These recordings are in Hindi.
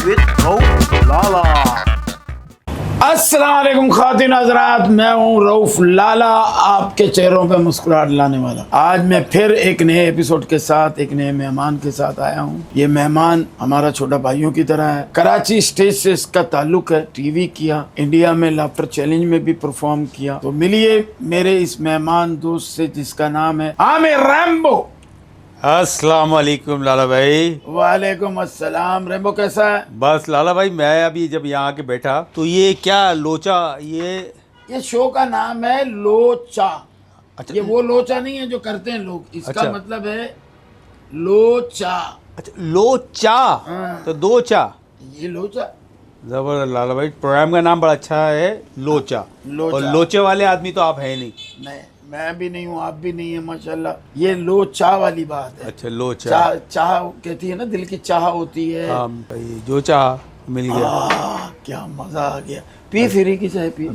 with Rauf Lala. अस्सलाम वालेकुम खातिन हज़रात, मैं हूँ रऊफ लाला, आपके चेहरों पे मुस्कुराहट लाने वाला। आज मैं फिर एक नए एपिसोड के साथ एक नए मेहमान के साथ आया हूँ। ये मेहमान हमारा छोटा भाइयों की तरह है। कराची स्टेज से इसका ताल्लुक है। टीवी किया, इंडिया में लाफ्टर चैलेंज में भी परफॉर्म किया। तो मिलिए मेरे इस मेहमान दोस्त से जिसका नाम है आमिर रैम्बो। अस्सलाम वालेकुम लाला भाई। वालेकुम अस्सलाम। रैम्बो कैसा है? बस लाला भाई, मैं अभी जब यहाँ आके बैठा तो ये क्या लोचा, ये शो का नाम है लोचा। अच्छा, ये वो लोचा नहीं है जो करते हैं लोग, इसका अच्छा। मतलब है लोचा। अच्छा लोचा, हाँ। तो दो चा। ये लोचा। जबरदस्त लाला भाई, प्रोग्राम का नाम बड़ा अच्छा है, लोचा। लोचा। और लोचे वाले आदमी तो आप हैं नहीं। नहीं, मैं भी नहीं हूँ, आप भी नहीं है माशाल्लाह। ये लोचा वाली बात है। अच्छा लोचा। चाह कहती है ना, दिल की चाह होती है। हाँ भाई, जो चाह मिल गया। क्या मजा आ गया। पी फिरी की चाय पी।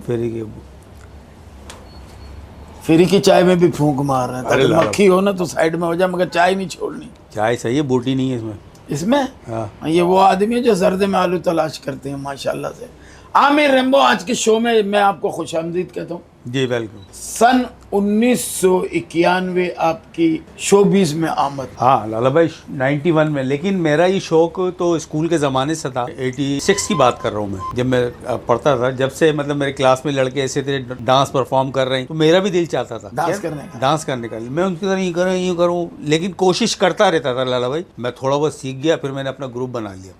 फिरी की चाय में भी फूंक मार रहे हैं। अरे ताकि लाला। मक्खी हो ना तो साइड में हो जाए, मगर चाय नहीं छोड़नी। चाय सही है, बूटी नहीं है इसमें। इसमें हाँ। ये वो आदमी है जो जर्दे में आलू तलाश करते हैं माशाल्लाह से। आमिर रैम्बो, आज के शो में मैं आपको खुशामदीद कहता हूँ। जी वेलकम। सन 1991 आपकी शोबिज़ में आमद। हाँ लाला भाई, 91 में। लेकिन मेरा ये शौक तो स्कूल के ज़माने से था। 86 की बात कर रहा हूँ मैं, जब मैं पढ़ता था। जब से मतलब मेरे क्लास में लड़के ऐसे थे डांस परफॉर्म कर रहे हैं, तो मेरा भी दिल चाहता था डांस करने का। मैं उनकी तरह यूँ करूँ, लेकिन कोशिश करता रहता था लाला भाई। मैं थोड़ा बहुत सीख गया, फिर मैंने अपना ग्रुप बना लिया।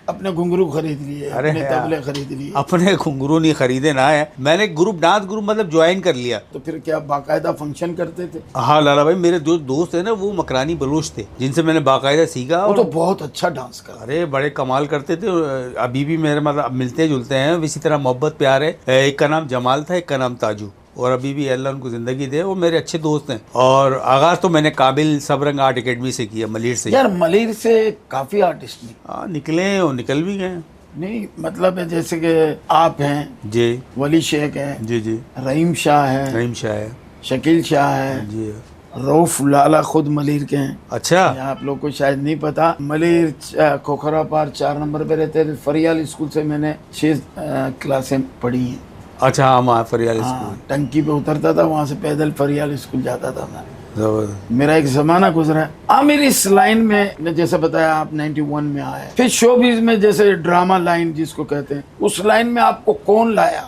अपने घुंघरू खरीद लिए, अरे अपने यार, तबले खरीद लिए। अपने घुंघरू नहीं खरीदे ना है, मैंने ग्रुप, डांस ग्रुप मतलब ज्वाइन कर लिया। तो फिर क्या बाकायदा फंक्शन करते थे? हाँ लाला भाई, मेरे जो दोस्त है ना, वो मकरानी बलूच थे, जिनसे मैंने बाकायदा सीखा। वो और तो बहुत अच्छा डांस कर। अरे बड़े कमाल करते थे। अभी भी मेरे मतलब मिलते जुलते हैं, इसी तरह मोहब्बत प्यार है। एक का नाम जमाल था, एक का नाम ताजू, और अभी भी अल्लाह उनको ज़िंदगी दे, वो मेरे अच्छे दोस्त हैं। और आगाज़ तो मैंने काबिल सबरंग आर्ट एकेडमी से किया, मलिर से। यार मलिर से काफी आर्टिस्ट निकले और निकल भी गए। नहीं, मतलब है जैसे कि आप हैं जी वली शेख हैं, जी जी, रहीम शाह है, रहीम शाह है शकील शाह है, जी। रऊफ लाला खुद मलिर के हैं। अच्छा। आप लोग को शायद नहीं पता, मलिर खोखरा पार 4 नंबर पे रहते थे। फरियाल स्कूल से मैंने 6 क्लासें पढ़ी हैं। अच्छा, हाँ फरियाल स्कूल। हाँ, टंकी पे उतरता था, वहाँ से पैदल फरियाल स्कूल जाता था मैं। जबरदस्त। मेरा एक जमाना गुजरा है। आमिर, इस लाइन में जैसे बताया आप 91 में आए, फिर शोबिज में जैसे ड्रामा लाइन जिसको कहते हैं, उस लाइन में आपको कौन लाया?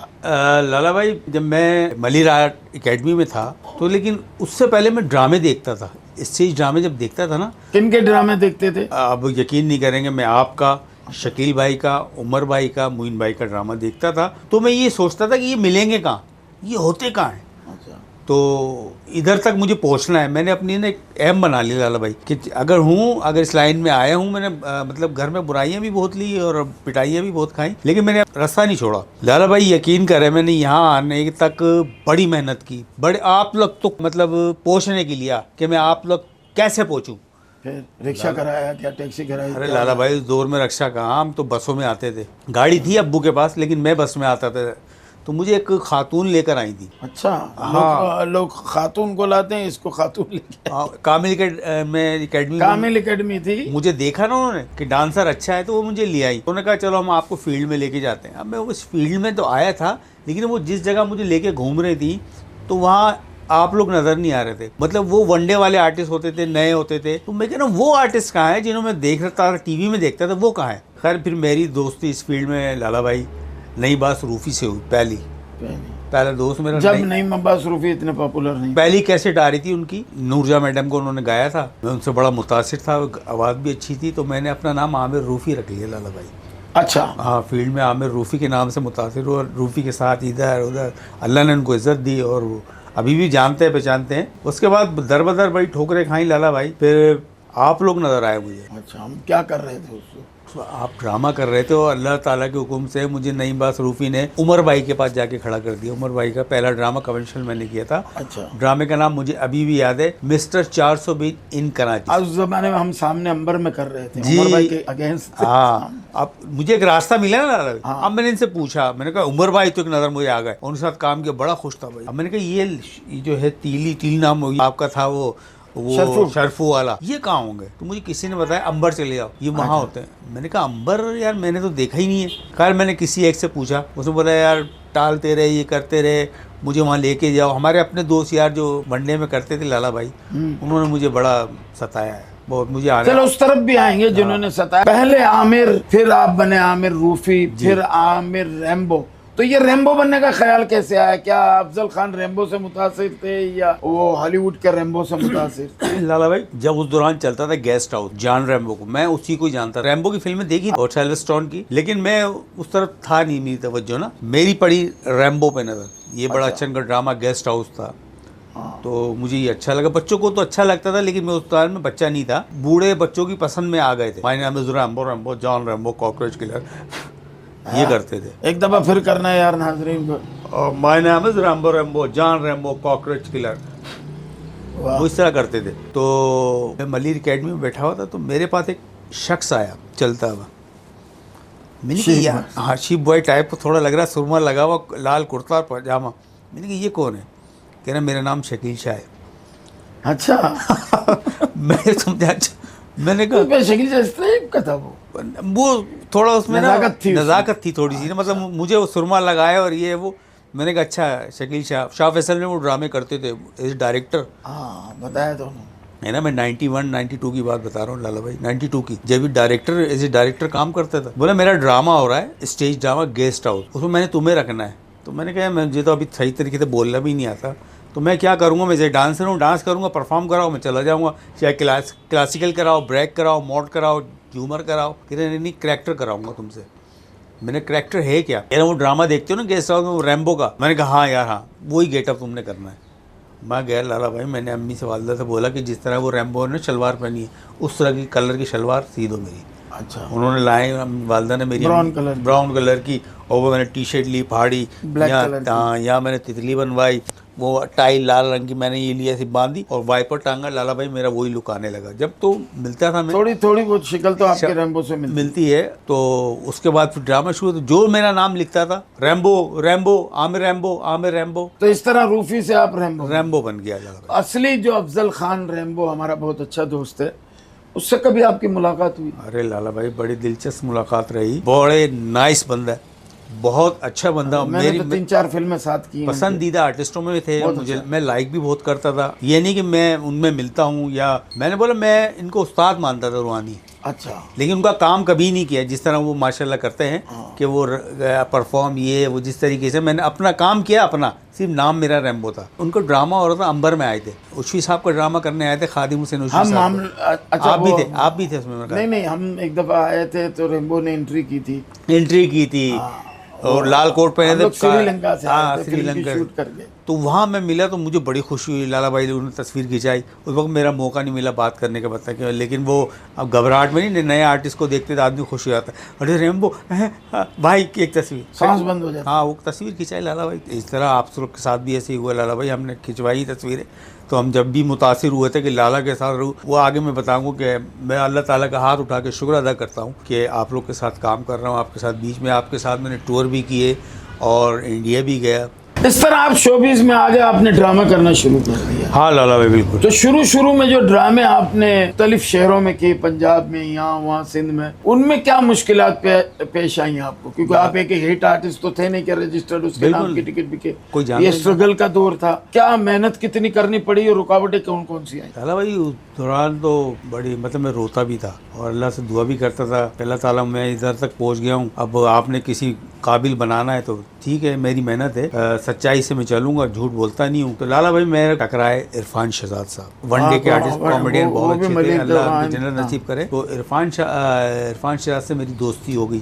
लाला भाई, जब मैं मलिर आर्ट एकेडमी में था तो, लेकिन उससे पहले मैं ड्रामे देखता था। स्टेज ड्रामे जब देखता था ना। किन के ड्रामे देखते थे? अब यकीन नहीं करेंगे, मैं आपका, शकील भाई का, उमर भाई का, मुइन भाई का ड्रामा देखता था। तो मैं ये सोचता था कि ये मिलेंगे कहाँ, ये होते कहाँ हैं। तो इधर तक मुझे पहुंचना है। मैंने अपनी ना एक एम बना ली लाला भाई कि अगर इस लाइन में आया हूँ, मैंने मतलब घर में बुराइयां भी बहुत ली और पिटाइयां भी बहुत खाई, लेकिन मैंने रास्ता नहीं छोड़ा। लाला भाई यकीन करें, मैंने यहाँ आने तक बड़ी मेहनत की, बड़े आप लोग तो मतलब पहुँचने के लिए कि मैं आप लोग कैसे पहुँचूँ। फिर रिक्शा कराया क्या, टैक्सी कराई? अरे लाला भाई, दौर में रिक्शा कहाँ, हम तो बसों में आते थे। गाड़ी थी अब्बू के पास, लेकिन मैं बस में आता था। तो मुझे एक खातून लेकर आई थी। अच्छा। हाँ। लोग खातून को लाते हैं, इसको खातून लेके। कामिल एकेडमी, कामिल एकेडमी थी। मुझे देखा ना उन्होंने कि डांसर अच्छा है, तो वो मुझे ले आई। उन्होंने कहा चलो हम आपको फील्ड में लेके जाते हैं। अब मैं उस फील्ड में तो आया था, लेकिन वो जिस जगह मुझे लेके घूम रही थी, तो वहाँ आप लोग नजर नहीं आ रहे थे। मतलब वो वनडे वाले आर्टिस्ट होते थे, नए होते थे। तो मैं कह रहा हूँ, वो आर्टिस्ट कहाँ है जिन्होंने मैं देख रहा था, टीवी में देखता था, वो कहाँ है। खैर फिर मेरी दोस्ती इस फील्ड में लाला भाई नई बात रूफी से हुई। पहला दोस्त मेरा, जब नहीं अब्बास रूफी इतने पॉपुलर नहीं। पहली कैसेट आ रही थी उनकी, नूरजा मैडम को उन्होंने गाया था। मैं उनसे बड़ा मुतासिर था, आवाज़ भी अच्छी थी। तो मैंने अपना नाम आमिर रूफी रख लिया लाला भाई। अच्छा। हाँ, फील्ड में आमिर रूफी के नाम से मुतासिर हुआ। रूफी के साथ इधर उधर अल्लाह ने उनको इज्जत दी, और वो अभी भी जानते हैं, पहचानते हैं। उसके बाद दर बदर बड़ी ठोकरें खाई लाला भाई। फिर आप लोग नजर आए मुझे। अच्छा, हम क्या कर रहे थे उसको? आप ड्रामा कर रहे थे, और अल्लाह ताला के हुक्म से मुझे नईम बास रूफी ने उमर भाई के पास जाके खड़ा कर दिया। उमर भाई का पहला ड्रामा कन्वेंशनल मैंने किया था। अच्छा। ड्रामे का नाम मुझे अभी भी याद है, मिस्टर 420 इन कराची। आज उस जमाने में हम सामने अंबर में कर रहे थे, जी। उमर भाई के अगेंस्ट। हाँ, अब मुझे एक रास्ता मिला ना दादा। हाँ। अब मैंने इनसे पूछा, मैंने कहा उमर भाई तो एक नजर मुझे आ गए, उनके साथ काम किया, बड़ा खुश था भाई। अब मैंने कहा ये जो है तीली नाम आपका था, वो वो शर्फू वाला, ये कहाँ होंगे? तो मुझे किसी ने बताया अंबर चले जाओ, ये वहाँ होते हैं। मैंने कहा अंबर यार मैंने तो देखा ही नहीं है। खैर मैंने किसी एक से पूछा, उसने बोला यार टालते रहे, ये करते रहे, मुझे वहाँ लेके जाओ। हमारे अपने दोस्त यार जो वनडे में करते थे, लाला भाई, उन्होंने मुझे बड़ा सताया है बहुत। मुझे चलो उस तरफ भी आएंगे जिन्होंने सताया। पहले आमिर, फिर आप बने आमिर रूफी, फिर आमिर रैम्बो। तो ये रैम्बो बनने का ख्याल कैसे आया? क्या अफजल खान रैम्बो से मुतासिर थे या वो हॉलीवुड के रैम्बो से मुतासिर? लाला भाई जब उस दौरान चलता था गेस्ट हाउस, जॉन रैम्बो को, मैं उसी को जानता। रैम्बो की फिल्में देखी और सिल्वेस्टर स्टोन की, लेकिन मैं उस तरफ था नहीं, मेरी तवज्जो ना मेरी पड़ी रैम्बो पे नजर। ये बड़ा अच्छा इनका ड्रामा गेस्ट हाउस था, तो मुझे ये अच्छा लगा। बच्चों को तो अच्छा लगता था, लेकिन मैं उस दौरान में बच्चा नहीं था। बूढ़े बच्चों की पसंद में आ गए थे। My name is Rambo, Rambo, John Rambo, cockroach killer, ये करते थे। एक दफा फिर करना है यार नाजरीन को। My name is Rambo, Rambo, John Rambo, cockroach killer, वो इस तरह करते थे। तो मैं मलिर एकेडमी में बैठा हुआ था, तो मेरे पास एक शख्स आया चलता हुआ। मैंने कहा यार, हाँ शिप बॉय टाइप को थोड़ा लग रहा, सुरमा लगा हुआ, लाल कुर्ता और पजामा। मैंने कहा ये कौन है? कह रहा मेरा नाम शकील शाह है। अच्छा। मैं समझा। अच्छा, मैंने कहा शकील शाह इस टाइप का था वो थोड़ा उसमें नज़ाकत थी थोड़ी सी ना, मतलब मुझे वो सुरमा लगाया और ये वो। मैंने कहा अच्छा शकील शाह फैसल में वो ड्रामे करते थे एज डायरेक्टर। हाँ बताया तो है ना, मैं 91 92 की बात बता रहा हूँ लाला भाई, 92 की, जब भी डायरेक्टर एज ए डायरेक्टर काम करता था। बोला मेरा ड्रामा हो रहा है, स्टेज ड्रामा गेस्ट हाउस, उसमें मैंने तुम्हें रखना है। तो मैंने कहा मुझे तो अभी सही तरीके से बोलना भी नहीं आता, तो मैं क्या करूँगा? मैं जैसे डांसर हूँ, डांस करूँगा, परफॉर्म कराओ, मैं चला जाऊँगा। चाहे क्लासिकल कराओ, ब्रेक कराओ, मॉड कराओ, झूमर कराओ। कह रहे नहीं करैक्टर कराऊंगा तुमसे। मैंने करैक्टर है क्या? कह रहा वो ड्रामा देखते हो ना गेस्ट हाउस में, वो रैम्बो का। मैंने कहा हाँ यार हाँ, वही गेटअप तुमने करना है। मैं गया लाला भाई, मैंने अम्मी से वालदा से बोला कि जिस तरह वो रैम्बो ने शलवार पहनी है, उस तरह की कलर की शलवार सी दो मेरी। अच्छा। उन्होंने लाए, वालदा ने मेरी ब्राउन कलर की, और वो मैंने टी शर्ट ली पहाड़ी, यहाँ मैंने तितली बनवाई, वो टाई लाल रंग की मैंने ये लिया, ऐसी बांधी और वाइपर टांगा। लाला भाई मेरा वही लुक आने लगा। जब तो मिलता था, मैं थोड़ी बहुत शक्ल तो आपके रैम्बो से मिलती है। तो उसके बाद फिर ड्रामा शुरू, तो जो मेरा नाम लिखता था Rambo, Rambo, Aamir Rambo, Aamir Rambo, तो इस तरह रूफी से आप रैम्बो बन गया। लाला भाई असली जो अफजल खान रैम्बो हमारा बहुत अच्छा दोस्त है, उससे कभी आपकी मुलाकात हुई? अरे लाला भाई बड़ी दिलचस्प मुलाकात रही, बड़े नाइस बंदा है, बहुत अच्छा बंदा। मैंने तो 3-4 फिल्में साथ की, पसंदीदा आर्टिस्टों में थे मुझे। अच्छा। मैं लाइक भी बहुत करता था, ये नहीं कि मैं उनमें मिलता हूँ या मैंने बोला, मैं इनको उस्ताद मानता था रूहानी। अच्छा। लेकिन उनका काम कभी नहीं किया जिस तरह वो माशाल्लाह करते हैं कि वो परफॉर्म, ये वो जिस तरीके से मैंने अपना काम किया, अपना सिर्फ नाम मेरा रैम्बो था। उनका ड्रामा हो रहा था, अंबर में आए थे, उशफी साहब का ड्रामा करने आए थे, खादिम हुसैन उशफी साहब। अच्छा, आप भी थे उसमें? नहीं, हम एक दफा आए थे तो रैम्बो ने एंट्री की थी और लाल कोट पहने थे, श्रीलंका से। हाँ श्रीलंका शूट करके। तो वहाँ मैं मिला तो मुझे बड़ी खुशी हुई। लाला भाई उन्होंने तस्वीर खिंचाई, उस वक्त मेरा मौका नहीं मिला बात करने का, बता के, लेकिन वो अब घबराहट में नहीं, नए आर्टिस्ट को देखते तो आदमी खुश हो जाता है। अरे रैम्बो भाई की एक तस्वीर, सांस बंद हो जाती। हाँ वो तस्वीर खिंचाई लाला भाई। इस तरह आप लोग के साथ भी ऐसे ही हुआ लाला भाई, हमने खिंचवाई तस्वीरें। तो हम जब भी मुतासिर हुए थे कि लाला के साथ रहूँ, वो आगे मैं बताऊँगा कि मैं अल्लाह ताला का हाथ उठा के शुक्र अदा करता हूँ कि आप लोग के साथ काम कर रहा हूँ, आपके साथ। बीच में आपके साथ मैंने टूर भी किए और इंडिया भी गया। इस तरह आप शोबिज़ में आ गए, आपने ड्रामा करना शुरू कर दिया। हाँ लाला भाई बिल्कुल। तो शुरू में जो ड्रामे आपने मुख्तलिफ शहरों में किए, पंजाब में, यहाँ वहाँ सिंध में, उनमें क्या मुश्किलात पेश आई आपको? क्योंकि आप एक हिट आर्टिस्ट तो थे नहीं कि रजिस्टर्ड उसके नाम की टिकट बिके, ये स्ट्रगल का दौर था। क्या मेहनत कितनी करनी पड़ी और रुकावटें कौन कौन सी आई? लाला भाई उस दौरान तो बड़ी, मतलब मैं रोता भी था और अल्लाह से दुआ भी करता था, अल्लाह ताला मैं इधर तक पहुँच गया हूँ, अब आपने किसी काबिल बनाना है तो ठीक है, मेरी मेहनत है, सच्चाई से मैं चलूंगा, झूठ बोलता नहीं हूँ। तो लाला भाई मेरे टकराए इरफान शहजाद साहब, वनडे के आर्टिस्ट, कॉमेडियन, बहुत अच्छे थे, अल्लाह जन्नत नसीब करे। तो इरफान शहजाद से मेरी दोस्ती हो गई।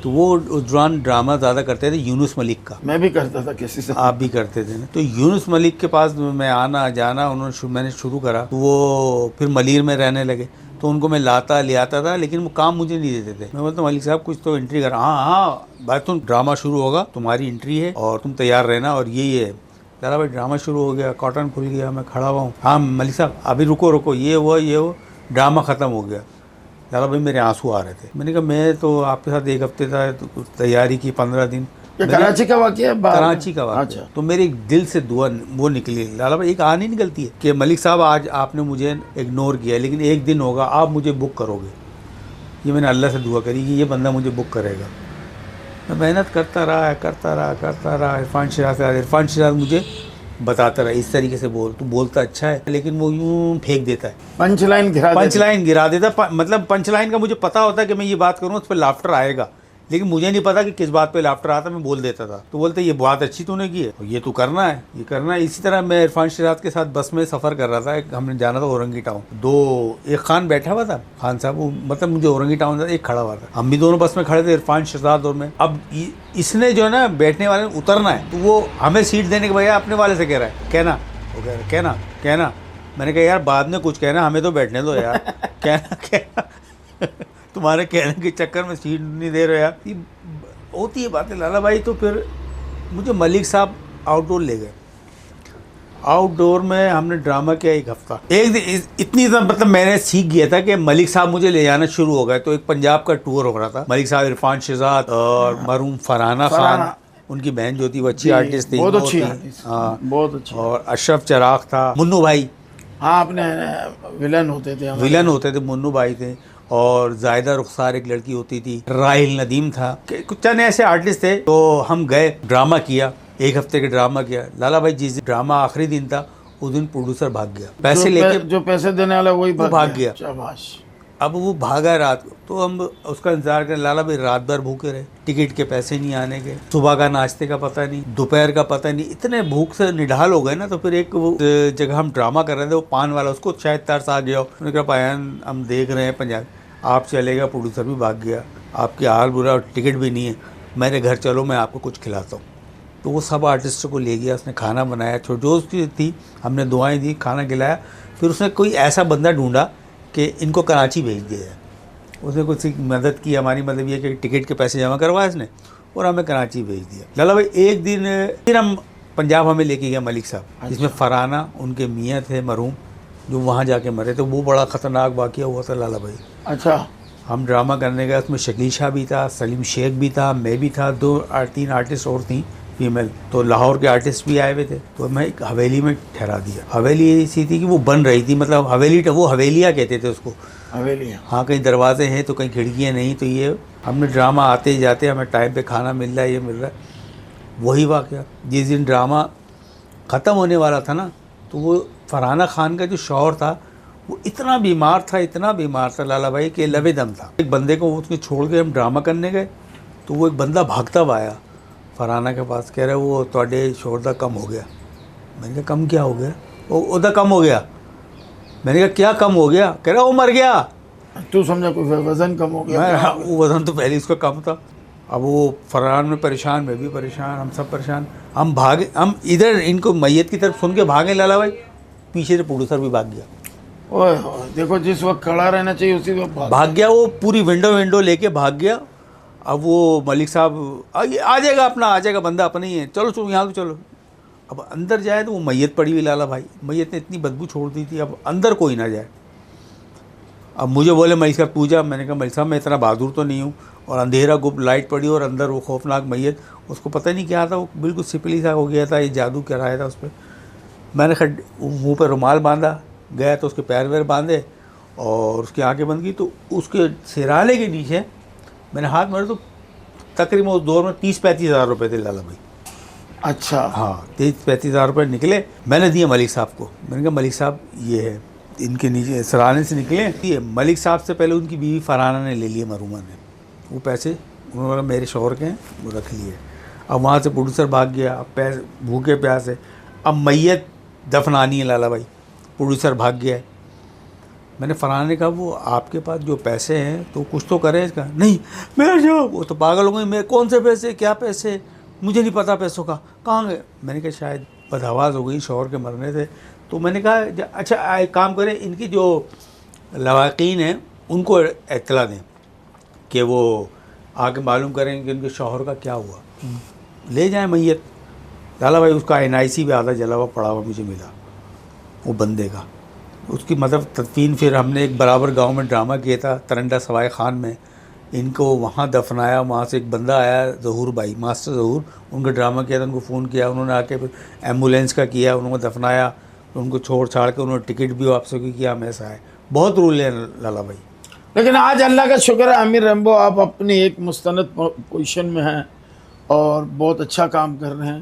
तो वो उस दौरान ड्रामा ज़्यादा करते थे यूनुस मलिक का। मैं भी करता था किसी से। आप भी करते थे ना? तो यूनुस मलिक के पास मैं आना जाना, मैंने शुरू करा। तो वो फिर मलिर में रहने लगे, तो उनको मैं लाता ले आता था, लेकिन वो काम मुझे नहीं देते थे। मैं बोलता मलिक साहब कुछ तो एंट्री करा। हाँ भाई तुम ड्रामा शुरू होगा, तुम्हारी एंट्री है और तुम तैयार रहना, और यही है। लाला भाई ड्रामा शुरू हो गया, कॉटन खुल गया, मैं खड़ा हुआ हूँ। हाँ मलिक साहब अभी रुको, ये वो ड्रामा ख़त्म हो गया। लाला भाई मेरे आंसू आ रहे थे। मैंने कहा मैं तो आपके साथ एक हफ्ते था, तो तैयारी की 15 दिन, ये कराची का वाक़या है? कराची का वाक़या। अच्छा। तो मेरे दिल से दुआ वो निकली, लाला भाई एक कहानी नहीं निकलती है कि मलिक साहब आज आपने मुझे इग्नोर किया, लेकिन एक दिन होगा आप मुझे बुक करोगे। ये मैंने अल्लाह से दुआ करी कि ये बंदा मुझे बुक करेगा। मैं मेहनत करता रहा। इरफान शराज मुझे बताता रहा इस तरीके से बोल, तू बोलता अच्छा है, लेकिन वो यूँ फेंक देता है, पंच लाइन गिरा देता। मतलब पंच लाइन का मुझे पता होता है कि मैं ये बात करूँ उस पर लाफ्टर आएगा, लेकिन मुझे नहीं पता कि किस बात पे लाफ्टर आता, मैं बोल देता था। तो बोलते ये बात अच्छी तूने की है, ये तू करना है, ये करना है। इसी तरह मैं इरफान शराज के साथ बस में सफ़र कर रहा था, हमने जाना था औरंगी टाउन। एक खान बैठा हुआ था, खान साहब, वो मतलब मुझे औरंगी टाउन था, एक खड़ा हुआ था, हम भी दोनों बस में खड़े थे, इरफान शराज और मैं। अब इसने जो है ना बैठने वाले ने उतरना है, तो वो हमें सीट देने के भैया अपने वाले से कह रहा है कहना, वो कह रहा है कहना। मैंने कहा यार बाद में कुछ कहना, हमें तो बैठने दो यार। कहना तुम्हारे कहने के चक्कर में सीट नहीं दे रहे यार, ये होती है बातें लाला भाई। तो फिर मुझे मलिक साहब आउटडोर ले गए। आउटडोर में हमने ड्रामा किया एक हफ्ता। एक दिन इतनी मतलब मैंने सीख गया था कि मलिक साहब मुझे ले जाना शुरू हो गए। तो एक पंजाब का टूर हो रहा था, मलिक साहब, इरफान शहजाद और मरूम फरहाना खान, उनकी बहन जो थी वो अच्छी आर्टिस्ट थी, बहुत अच्छी, हाँ बहुत अच्छी। और अशरफ चराग था, मुन्नू भाई, हाँ अपने विलन होते थे, मुन्नू भाई थे, और जायदा रुखसार एक लड़की होती थी, राहिल नदीम था, कुछ चंद ऐसे आर्टिस्ट थे। तो हम गए, ड्रामा किया, एक हफ्ते का ड्रामा किया। लाला भाई जिस दिन ड्रामा आखिरी दिन था उस दिन प्रोड्यूसर भाग गया, पैसे लेके, जो पैसे देने वाला वही भाग गया। शाबाश। अब वो भागा रात को, तो हम उसका इंतजार करें। लाला भाई रात भर भूखे रहे, टिकट के पैसे नहीं आने के, सुबह का नाश्ते का पता नहीं, दोपहर का पता नहीं, इतने भूख से निढाल हो गए ना। तो फिर एक वो जगह हम ड्रामा कर रहे थे, वो पान वाला, उसको शायद तरस आ गया, उन्होंने कहा पायन हम देख रहे हैं पंजाब, आप चलेगा, प्रोड्यूसर भी भाग गया, आपकी हाल बुरा और टिकट भी नहीं है, मेरे घर चलो, मैं आपको कुछ खिलाता हूँ। तो वो सब आर्टिस्टों को ले गया, उसने खाना बनाया, जो उसकी थी, हमने दुआएं दी, खाना खिलाया। फिर उसने कोई ऐसा बंदा ढूंढा कि इनको कराची भेज दिया जाए। उसने कुछ मदद की, हमारी मतलब ये कि टिकट के पैसे जमा करवाए इसने और हमें कराची भेज दिया। लाला भाई एक दिन फिर हम पंजाब हमें लेके गया मलिक साहब, जिसमें फरहाना उनके मियाँ थे मरूम, जो वहाँ जाके मरे। तो वो बड़ा ख़तरनाक वाक़या हुआ था लाला भाई। अच्छा। हम ड्रामा करने गए, उसमें शकील शाह भी था, सलीम शेख भी था, मैं भी था, 2-3 आर्टिस्ट और थी फीमेल। तो लाहौर के आर्टिस्ट भी आए हुए थे। तो मैं एक हवेली में ठहरा दिया। हवेली ऐसी थी कि वो बन रही थी, मतलब हवेली, वो हवेलियाँ कहते थे उसको, हवेलियाँ। हाँ, कहीं दरवाजे हैं तो कहीं खिड़कियाँ नहीं। तो ये हमने ड्रामा आते जाते हमें टाइम पे खाना मिल रहा है, ये मिल रहा है। वही वाक़या जिस दिन ड्रामा ख़त्म होने वाला था ना, तो वो फरहाना खान का जो शौहर था वो इतना बीमार था लाला भाई कि लबे दम था। एक बंदे को उसके छोड़ के हम ड्रामा करने गए, तो वो एक बंदा भागता हुआ आया फरहाना के पास, कह रहा है वो ਤੁਹਾਡੇ शोर दा कम हो गया। मैंने कहा कम क्या हो गया? वो कम हो गया। मैंने कहा क्या कम हो गया? कह रहा वो मर गया। तू समझा कोई वज़न कम हो गया? हाँ, वो वज़न तो पहले उसका कम था। अब वो फरहान में परेशान, मैं भी परेशान, हम सब परेशान। हम भागे, हम इधर इनको मैयत की तरफ सुन के भागे लाला भाई, पीछे से प्रोड्यूसर भी भाग गया। ओए देखो, जिस वक्त खड़ा रहना चाहिए उसी वक्त भाग गया। वो पूरी विंडो लेके भाग गया। अब वो मलिक साहब आ जाएगा, अपना आ जाएगा, बंदा अपना ही है, चलो यहाँ तो चलो। अब अंदर जाए तो वो मैयत पड़ी हुई लाला भाई, मैयत ने इतनी बदबू छोड़ दी थी, अब अंदर कोई ना जाए। अब मुझे बोले मलिक साहब पूजा, मैंने कहा मलिक साहब मैं इतना बहादुर तो नहीं हूँ, और अंधेरा गुप्त लाइट पड़ी और अंदर वो खौफनाक मैयत, उसको पता नहीं क्या था, वो बिल्कुल सिपली सा हो गया था, ये जादू कराया था उस पर। मैंने मुँह पर रुमाल बांधा, गया तो उसके पैर वैर बांधे और उसकी आंखें बंद की, तो उसके सिराने के नीचे मैंने हाथ मारे तो तकरीबन उस दौर में 30-35 हज़ार रुपये थे लाला भाई। अच्छा। हाँ, 30-35 हज़ार रुपये निकले। मैंने दिए मलिक साहब को, मैंने कहा मलिक साहब ये है, इनके नीचे सराहने से निकले। ये मलिक साहब से पहले उनकी बीवी फरहाना ने ले लिए, मरूमा ने, वो पैसे उन्होंने मेरे शौहर के हैं, वो रख लिए। अब वहाँ से प्रोड्यूसर भाग गया, अब पैसे भूखे प्यासे, अब मैयत दफनानी है लाला भाई, प्रोड्यूसर भाग गया। मैंने फरहाना ने कहा वो आपके पास जो पैसे हैं तो कुछ तो करें इसका। नहीं मेरा जो, वो तो पागल हो गई, मैं कौन से पैसे, क्या पैसे, मुझे नहीं पता पैसों का, कहाँ गए? मैंने कहा शायद बदहवास हो गई, शौहर के मरने थे। तो मैंने कहा अच्छा एक काम करें, इनकी जो लवाकीन हैं उनको इत्तला दें कि वो आके मालूम करें कि उनके शौहर का क्या हुआ, ले जाएं मैयत। लाला भाई उसका NIC भी आधा जला हुआ पड़ा हुआ मुझे मिला, वो बंदे का, उसकी मतलब तदफीन। फिर हमने एक बराबर गांव में ड्रामा किया था, तरंडा सवाई खान में, इनको वहाँ दफनाया, वहाँ से एक बंदा आया ज़हूर भाई, मास्टर ज़हूर, उनका ड्रामा किया था, उनको फ़ोन किया, उन्होंने आके फिर एम्बुलेंस का किया, उनको दफनाया, उनको छोड़ छाड़ के उन्होंने टिकट भी वापस किया, हम ऐसा है। बहुत रूल है लाला भाई। लेकिन आज अल्लाह का शुक्र है आमिर रैम्बो, आप अपनी एक मुस्तनद पोजीशन में हैं और बहुत अच्छा काम कर रहे हैं।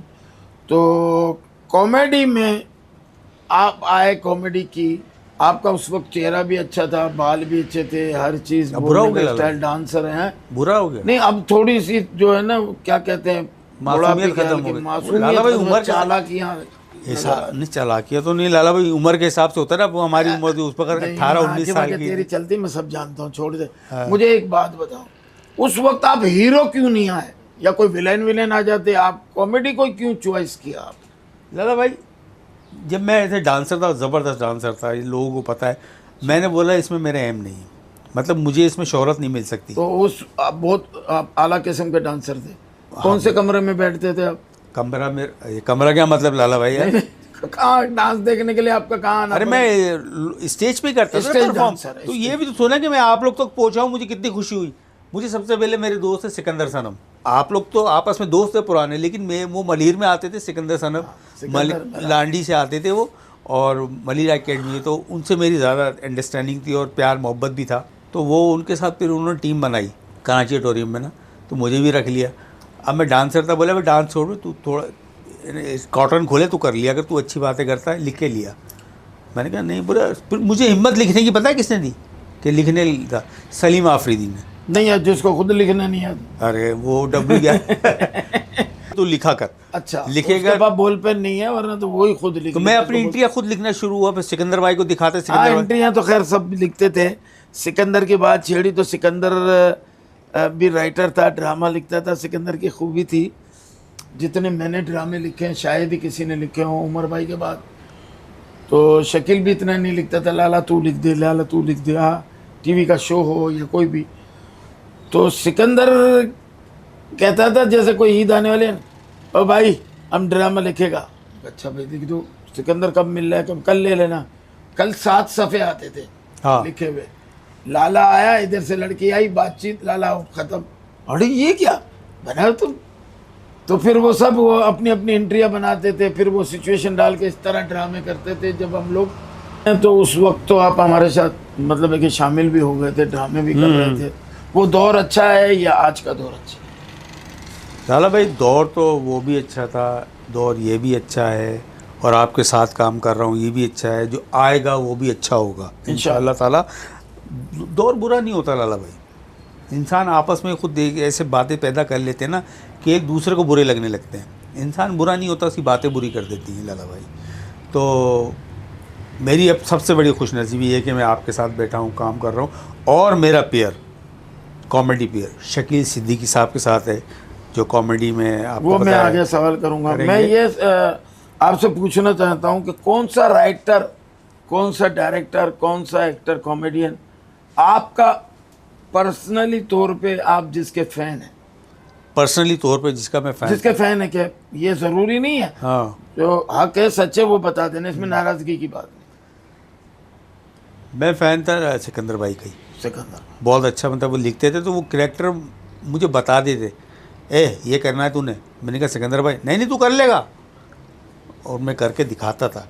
तो कॉमेडी में आप आए, कॉमेडी की, आपका उस वक्त चेहरा भी अच्छा था, बाल भी अच्छे थे, हर चीज़, बुरा हो गया, स्टाइल, डांसर हैं, बुरा हो गया नहीं अब थोड़ी सी जो है ना, क्या कहते हैं, मासूमियत खत्म हो गई। लाला भाई उम्र चालाकियाँ, ऐसा नहीं, चालाकिया तो नहीं लाला भाई, उम्र के हिसाब से होता है ना, वो हमारी उम्र थी उस पर 18-19 साल की तेरी चलती, मैं सब जानता हूँ, छोड़ दे। मुझे एक बात बताओ, उस वक्त आप हीरो क्यों नहीं आए, या कोई विलेन आ जाते, आप कॉमेडी को क्यों चॉइस किया आप? लाला भाई जब मैं ऐसे डांसर था, ज़बरदस्त डांसर था, ये लोगों को पता है, मैंने बोला इसमें मेरा एम नहीं है, मतलब मुझे इसमें शोहरत नहीं मिल सकती। तो उस आप बहुत आप आला किस्म के डांसर थे, कौन से कमरे में बैठते थे आप? कमरा में, कमरा क्या मतलब लाला भाई है? कहाँ डांस देखने के लिए आपका कहाँ आना? अरे मैं स्टेज पे ही करता था स्टेज परफॉर्म। डांसर है, तो ये भी तो सुना कि मैं आप लोग तक पहुंचा हूँ, मुझे कितनी खुशी हुई। मुझे सबसे पहले मेरे दोस्त है सिकंदर सनम, आप लोग तो आपस में दोस्त थे पुराने, लेकिन मैं वो मलिर में आते थे, सिकंदर सनम लांडी से आते थे वो, और मलिर एकेडमी, तो उनसे मेरी ज़्यादा अंडरस्टैंडिंग थी और प्यार मोहब्बत भी था। तो वो उनके साथ फिर उन्होंने टीम बनाई कराची ऑडिटोरियम में ना, तो मुझे भी रख लिया। अब मैं डांसर था, बोला मैं डांस छोड़, तू थोड़ा कॉटन खोले तो कर लिया, अगर तू अच्छी बातें करता है, लिख के लिया। मैंने कहा नहीं, बोला फिर मुझे हिम्मत लिखने की पता है किसने दी, कि लिखने था सलीम आफरीदी ने। नहीं यार, जिसको खुद लिखना नहीं आता। अरे वो डब्ल्यू क्या तू लिखा कर, अच्छा लिखेगा, उसके पास बॉल पेन नहीं है, वरना तो वही खुद लिख। तो मैं अपनी इंट्रियाँ खुद लिखना शुरू हुआ, फिर सिकंदर भाई को दिखाते, सिकंदर इंट्रियाँ तो खैर सब लिखते थे। सिकंदर की बात छेड़ी तो सिकंदर भी राइटर था, ड्रामा लिखता था। सिकंदर की खूबी थी, जितने मैंने ड्रामे लिखे हैं शायद ही किसी ने लिखे हों उमर भाई के बाद। तो शकील भी इतना नहीं लिखता था, लाला तू लिख दे, लाला तू लिख दे, हाँ टीवी का शो हो या कोई भी। तो सिकंदर कहता था जैसे कोई ईद आने वाले, ओ भाई हम ड्रामा लिखेगा। अच्छा भाई देख दो, सिकंदर कब मिल रहा है, कब, कल ले लेना। कल 7 सफ़े आते थे हाँ लिखे हुए। लाला आया, इधर से लड़की आई, बातचीत, लाला खत्म। अरे ये क्या बनाओ तुम? तो फिर वो सब वो अपनी अपनी एंट्रियाँ बनाते थे, फिर वो सिचुएशन डाल के इस तरह ड्रामे करते थे जब हम लोग। तो उस वक्त तो आप हमारे साथ मतलब है कि शामिल भी हो गए थे, ड्रामे भी कर रहे थे। वो दौर अच्छा है या आज का दौर अच्छा है? लाला भाई दौर तो वो भी अच्छा था, दौर ये भी अच्छा है, और आपके साथ काम कर रहा हूँ ये भी अच्छा है, जो आएगा वो भी अच्छा होगा इंशाअल्लाह ताला। दौर बुरा नहीं होता लाला भाई, इंसान आपस में खुद ऐसे बातें पैदा कर लेते हैं ना कि एक दूसरे को बुरे लगने लगते हैं। इंसान बुरा नहीं होता, उसकी बातें बुरी कर देती हैं लाला भाई। तो मेरी अब सबसे बड़ी खुशनसीबी ये है कि मैं आपके साथ बैठा हूँ, काम कर रहा हूँ, और मेरा pair, comedy pair Shakeel Siddiqui साहब के साथ है, जो कॉमेडी में आपको वो मैं आगे सवाल करूँगा। मैं ये आपसे पूछना चाहता हूँ कि कौन सा राइटर, कौन सा डायरेक्टर, कौन सा एक्टर, कॉमेडियन आपका पर्सनली तौर पे आप जिसके फ़ैन हैं? पर्सनली तौर पे जिसका मैं फ़ैन, जिसके फ़ैन है, क्या ये ज़रूरी नहीं है, हाँ जो हक है सच है वो बता देना, इसमें नाराज़गी की बात नहीं। मैं फ़ैन था सिकंदर भाई का ही। सिकंदर बहुत अच्छा, मतलब वो लिखते थे तो वो कैरेक्टर मुझे बता देते, ये करना है तूने। मैंने कहा सिकंदर भाई नहीं तू कर लेगा, और मैं करके दिखाता था,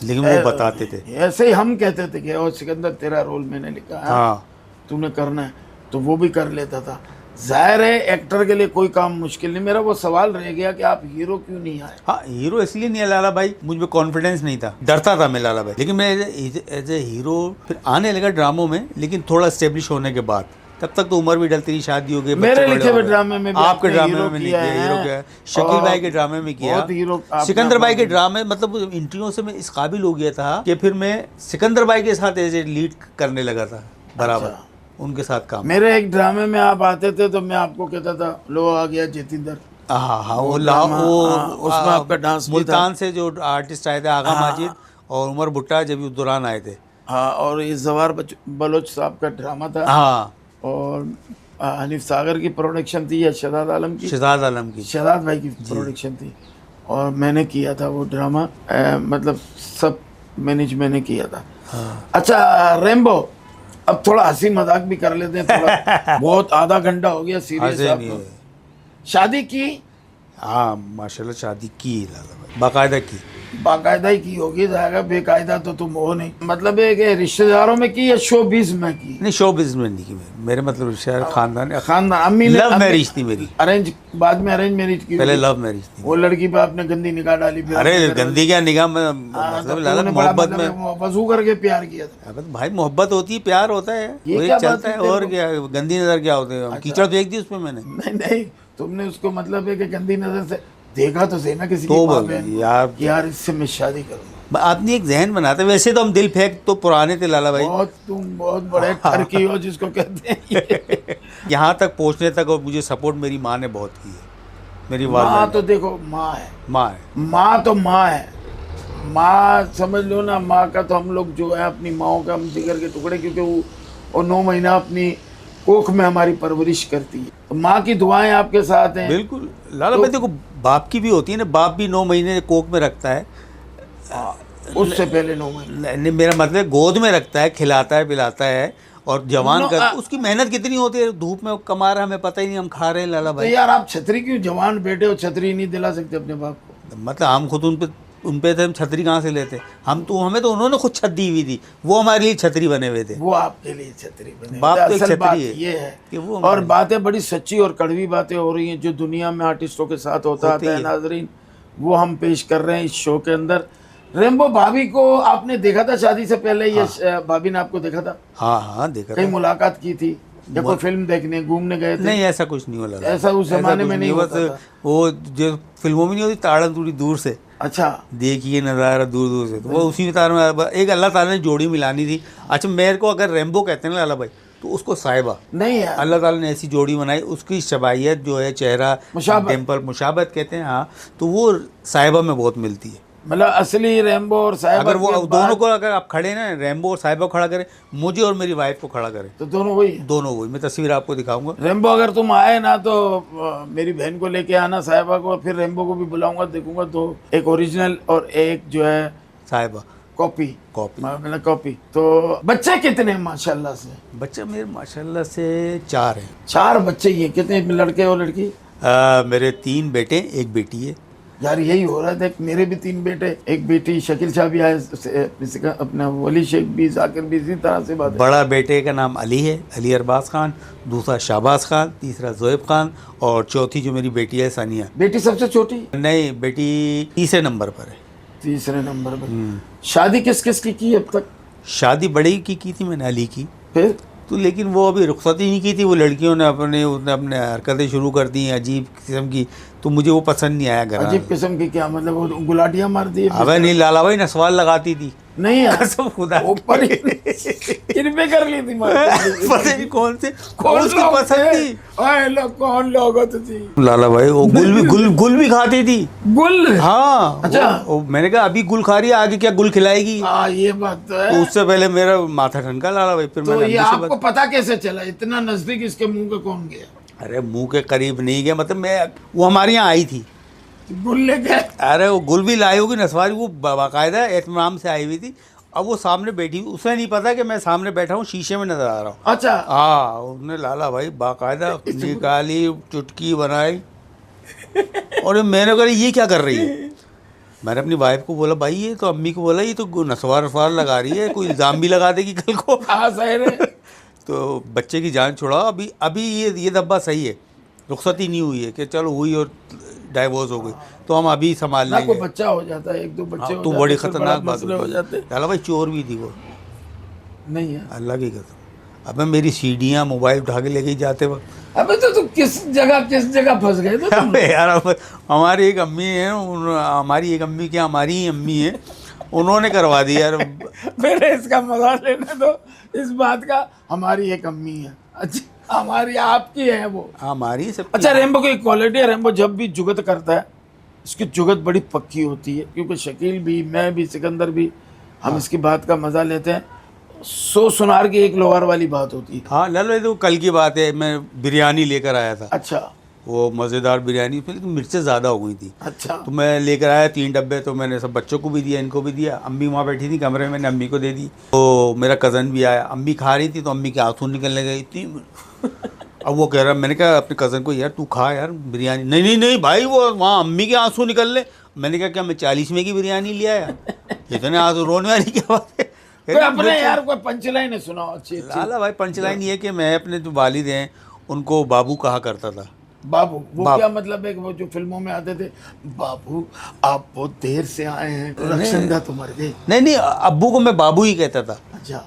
लेकिन वो बताते थे। ऐसे ही हम कहते थे कि और सिकंदर तेरा रोल मैंने लिखा है, हाँ तूने करना है, तो वो भी कर लेता था। जाहिर है एक्टर के लिए कोई काम मुश्किल नहीं। मेरा वो सवाल रह गया कि आप हीरो क्यों नहीं आए? हाँ, हीरो इसलिए नहीं है लाला भाई, मुझ में कॉन्फिडेंस नहीं था, डरता था मैं लाला भाई। लेकिन मैं एज ए हीरो फिर आने लगा ड्रामों में, लेकिन थोड़ा स्टेब्लिश होने के बाद। तब तक तो उम्र भी डलती रही, शादी हो गई, मेरे लिखे हुए ड्रामे में भी आपके ड्रामे हीरो में नहीं किया किया, हीरो है, किया, शकील भाई के ड्रामे में किया, बहुत हीरो आपने सिकंदर भाई के ड्रामे, मतलब इंटरव्यू से मैं इस काबिल हो गया था कि फिर मैं सिकंदर भाई के साथ एज ए लीड करने लगा था बराबर, उनके साथ काम। मेरे एक ड्रामे में आप आते थे तो मैं आपको कहता था लो आ गया जितेंद्र। हाँ हाँ, वो उसमें आपका डांस भी था। मुल्तान से जो आर्टिस्ट आए थे, आगा माजिद और उमर भुट्टा, जब उस दौरान आए थे। हाँ, और ये जवार बलोच साहब का ड्रामा था। हाँ, और हनीफ सागर की प्रोडक्शन थी या शहजाद आलम की? शहजाद आलम की, शहजाद भाई की प्रोडक्शन थी, और मैंने किया था वो ड्रामा, मतलब सब मैनेज मैंने किया था। हाँ। अच्छा रैम्बो, अब थोड़ा हंसी मजाक भी कर लेते हैं थोड़ा। बहुत आधा घंटा हो गया सीरियस हंसे नहीं आपको। है। शादी की? हाँ माशाल्लाह शादी की है लाला भाई, बाकायदा की। बाकायदा ही की होगी, जाएगा बेकायदा तो तुम हो नहीं। मतलब है कि रिश्तेदारों में की या शोबिज़ में की? नहीं शो बिजनेस में नहीं की मेरे मतलब रिश्तेदार खानदान। खानदान अम्मी ने लव मैरिज थी मेरी, अरेंज, बाद में अरेंज मैरिज की पहले होगी। लव मैरिज थी। वो लड़की पे आपने गंदी निगाह डाली फिर अरे आपने गंदी क्या निगाह में, हाँ, मतलब तो लाला उन्होंने बड़ा मोहब्बत मतलब में, वजू करके प्यार किया था। अब भाई मोहब्बत होती है, प्यार होता है, ये वही क्या बात चलता है। है तेरे और को? क्या गंदी नजर क्या होते हैं, कीचड़ फेंक दी उसमें मैंने। नहीं नहीं, तुमने उसको मतलब है कि गंदी नजर से देखा तो सही ना किसी तो की माँ बोल बहन को, यार, यार इससे मैं शादी करूंगा। आदमी एक जहन बनाता है। वैसे तो हम दिल फेंक तो पुराने थे लाला भाई, बहुत तुम बहुत बड़े ठरकी हो जिसको कहते हैं। यहाँ तक पहुँचने तक। और मुझे सपोर्ट मेरी माँ ने बहुत की है, मेरी माँ वालिदा तो देखो माँ है, माँ है। माँ तो माँ है। माँ समझ लो ना, माँ का तो हम लोग जो है अपनी माँओं का हम जिगर के टुकड़े, क्योंकि वो 9 महीना अपनी कोख में हमारी परवरिश करती है। तो माँ की दुआएं आपके साथ हैं। बिल्कुल लाला तो- भाई, देखो बाप की भी होती है ना, बाप भी 9 महीने कोख में रखता है। उससे पहले 9 महीने नहीं, मेरा मतलब गोद में रखता है, खिलाता है, पिलाता है और जवान नो, कर। उसकी मेहनत कितनी होती है, धूप में वो कमा रहा है, हमें पता ही नहीं, हम खा रहे हैं लाला तो भाई। यार आप छतरी क्यों, जवान बेटे हो, छतरी नहीं दिला सकते अपने बाप को? मतलब हम खुद उन पे थे, हम छतरी कहाँ से लेते? हम तो, हमें तो उन्होंने खुद छत दी हुई थी, वो हमारे लिए छतरी बने हुए थे। वो आपके लिए छतरी बने। बाप तो एक असल छतरी बात है ये है कि वो और हमारे- बातें बड़ी सच्ची और कड़वी बातें हो रही हैं जो दुनिया में आर्टिस्टों के साथ होता होती है है। नाजरीन, वो हम पेश कर रहे हैं इस शो के अंदर। रेम्बो भाभी को आपने देखा था शादी से पहले? ये भाभी ने आपको देखा था? हाँ हाँ देखा कहीं था। मुलाकात की थी या कोई फिल्म देखने घूमने गए थे? नहीं ऐसा कुछ नहीं होला। ऐसा उस जमाने में नहीं बस होता था। वो जो फिल्मों में नहीं होती, ताड़ा तूड़ी दूर से अच्छा, देखिए नज़ारा दूर दूर से, तो वो उसी तार में एक अल्लाह ताला ने जोड़ी मिलानी थी। अच्छा मेरे को अगर रेम्बो कहते हैं ना लाला भाई, तो उसको साहिबा, नहीं यार, अल्लाह ताला ने ऐसी जोड़ी बनाई, उसकी शबाहियत जो है, चेहरा मुशाबत। टेम्पल, मुशाबत कहते हैं हाँ, तो वो साहिबा में बहुत मिलती है। मतलब असली रेम्बो और साहिबा अगर वो के दोनों बाद- को अगर आप खड़े ना, रेम्बो और साहिबा को खड़ा करें, मुझे और मेरी वाइफ को खड़ा करें, तो दोनों वही है। दोनों वही। मैं तस्वीर आपको दिखाऊंगा। रेम्बो अगर तुम आए ना तो मेरी बहन को लेके आना, साहिबा को, फिर रेम्बो को भी बुलाऊंगा, देखूंगा तो एक ओरिजिनल और एक जो है साहिबा कॉपी। कॉपी। मतलब कॉपी। तो बच्चे कितने हैं माशाल्लाह से? बच्चे मेरे माशाल्लाह से 4 हैं। 4 बच्चे ही हैं? कितने लड़के और लड़की? मेरे 3 बेटे, 1 बेटी है। यार यही हो रहा है, देख मेरे भी 3 बेटे, 1 बेटी। शकील शाह भी आए, अपना वली शेख भी, जाकिर भी, इसी तरह से बात है। बड़ा बेटे का नाम अली है, अली अरबाज खान, दूसरा शाहबाज खान, तीसरा जोएब खान, और चौथी जो मेरी बेटी है सानिया। बेटी सबसे छोटी? नहीं, बेटी तीसरे नंबर पर है। तीसरे नंबर पर। शादी किस किस की अब तक? शादी बड़ी की थी मैंने, अली की, फिर तो लेकिन वो अभी रुखसत ही नहीं की थी। वो लड़कियों ने अपने हरकतें शुरू कर दी हैं अजीब किस्म की, तो मुझे वो पसंद नहीं आया। घर अजीब किस्म की क्या मतलब? वो गुलाटियां मार दी? अबे नहीं लाला भाई, नसवाल लगाती थी, नहीं यार, कसम खुदा ऊपर ही किन पे कर ली थी मार? पता नहीं कौन से, कौन उसकी लोग पसंद थे? थी। आए लोग कौन लोग होते थी? लाला भाई वो गुल भी खाती थी। गुल? हाँ अच्छा। वो मैंने कहा अभी गुल खा रही है, आगे क्या गुल खिलाएगी? हाँ ये बात तो है। तो उससे पहले मेरा माथा ठनका लाला भाई। फिर तो मैंने ये अम्मी से आपको पता कैसे चला? इतना नजदीक इसके मुंह के कौन गया? अरे मुंह के करीब नहीं गया, मतलब मैं, वो हमारे यहाँ आई थी। गुल लेके? अरे वो गुल भी लाई होगी नसवारी, वो बाकायदा एहतमाम से आई हुई थी। अब वो सामने बैठी, उसे नहीं पता कि मैं सामने बैठा हूँ, शीशे में नजर आ रहा हूँ। अच्छा। हाँ, उसने लाला भाई बाकायदा निकाली, चुटकी बनाई, और मैंने कहा ये क्या कर रही है? मैंने अपनी वाइफ को बोला भाई, ये तो अम्मी को बोला, ये तो नसवार वसवार लगा रही है, कोई इल्ज़ाम भी लगा देगी कल को। हाँ सही है। तो बच्चे की जान छुड़ाओ। अभी ये दब्बा सही है, रुखसत ही नहीं हुई है कि चलो हुई और डाइवोर्स हो गई, तो हम अभी संभाल ना लेंगे। कोई बच्चा हो जाता है, 1-2 बच्चे हो तो जाते बड़ी हैं, फिर खतरनाक बड़ा बात मसले हो जाते हैं। लाला भाई चोर भी थी वो, नहीं है? अल्लाह की कसम। अब मेरी सीढ़ियाँ मोबाइल उठा के लेके जाते वक्त। अबे तो तुम किस जगह फंस गए थे तुम? अबे यार, अब हमारी एक अम्मी है, हमारी एक अम्मी क्या, हमारी ही अम्मी है, उन्होंने करवा दी यार। फिर इसका मजा लेने दो इस बात का, हमारी एक अम्मी है। अच्छा, हमारी आपकी है वो? हमारी सब। अच्छा, रेम्बो की क्वालिटी है, रेम्बो जब भी जुगत करता है, इसकी जुगत बड़ी पक्की होती है, क्योंकि शकील भी, मैं भी, सिकंदर भी, हम इसकी बात का मजा लेते हैं। 100 सुनार की 1 लोहार वाली बात होती है। हाँ लाला, तो कल की बात है, मैं बिरयानी लेकर आया था। अच्छा। वो मज़ेदार बिरयानी, उसमें लेकिन मिर्चें ज़्यादा हो गई थी। अच्छा। तो मैं लेकर आया 3 डब्बे, तो मैंने सब बच्चों को भी दिया, इनको भी दिया। अम्मी वहाँ बैठी थी कमरे में, मैंने अम्मी को दे दी। तो मेरा कज़न भी आया, अम्मी खा रही थी तो अम्मी के आंसू निकलने गए इतनी। अब वो कह रहा, मैंने कहा अपने कज़न को, यार तू खा यार बिरयानी। नहीं नहीं नहीं भाई, वो वहाँ अम्मी के आंसू निकल ले। मैंने कहा क्या मैं 40 में की बिरयानी ले आया, इतने आंसू रोने वाली क्या बात है। कोई अपने यार कोई पंचलाइन है सुनाओ अच्छी अच्छी। लाला भाई पंचलाइन ये है कि मैं अपने जो वालिद हैं उनको बाबू कहा करता था। बाबू, वो क्या मतलब है कि वो जो फिल्मों में आते थे, बाबू आप बहुत देर से आए हैं, रक्षंदा तो मर गए। नहीं नहीं, अब्बू को मैं बाबू ही कहता था। अच्छा।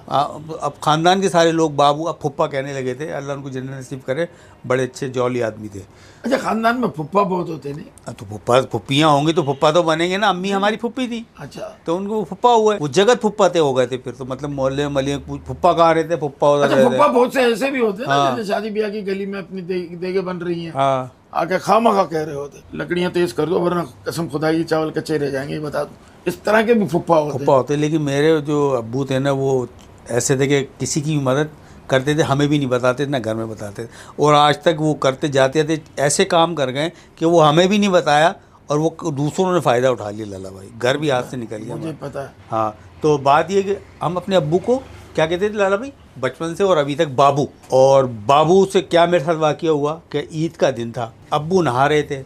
अब खानदान के सारे लोग बाबू, अब फुप्पा कहने लगे थे, अल्लाह उनको जन्नत नसीब करे, बड़े अच्छे जौली आदमी थे। अच्छा, खानदान में फुप्पा बहुत होते नहीं? अब तो फुप्पा फुप्पियाँ होंगी तो फुप्पा तो बनेंगे ना। अम्मी हमारी फुप्पी थी, अच्छा। तो उनको फुप्पा हुआ है, वो जगत फुप्पा थे हो गए थे फिर तो। मतलब मोहल्ले मलिए फुप्पा कहाँ रहते, फुप्पा होता अच्छा, रहते। फुप्पा बहुत से ऐसे भी होते हैं ना, हाँ। जैसे शादी ब्याह की गली में अपनी देगे बन रही हैं, हाँ आके खामखा कह रहे होते, लकड़ियां तेज कर दो वरना कसम खुदा की चावल कच्चे रह जाएंगे, ये बता दो। इस तरह के भी फुप्पा होते फुप्पा होते। लेकिन मेरे जो अब्बू थे ना, वो ऐसे थे कि किसी की मदद करते थे, हमें भी नहीं बताते थे ना घर में बताते थे। और आज तक वो करते जाते थे, ऐसे काम कर गए कि वो हमें भी नहीं बताया और वो दूसरों ने फ़ायदा उठा लिया। लाला भाई घर भी हाथ से निकल गया। मुझे पता है। हाँ, तो बात ये कि हम अपने अब्बू को क्या कहते थे लाला भाई बचपन से और अभी तक, बाबू। और बाबू से क्या मेरे साथ वाक़या हुआ कि ईद का दिन था, अब्बू नहा रहे थे,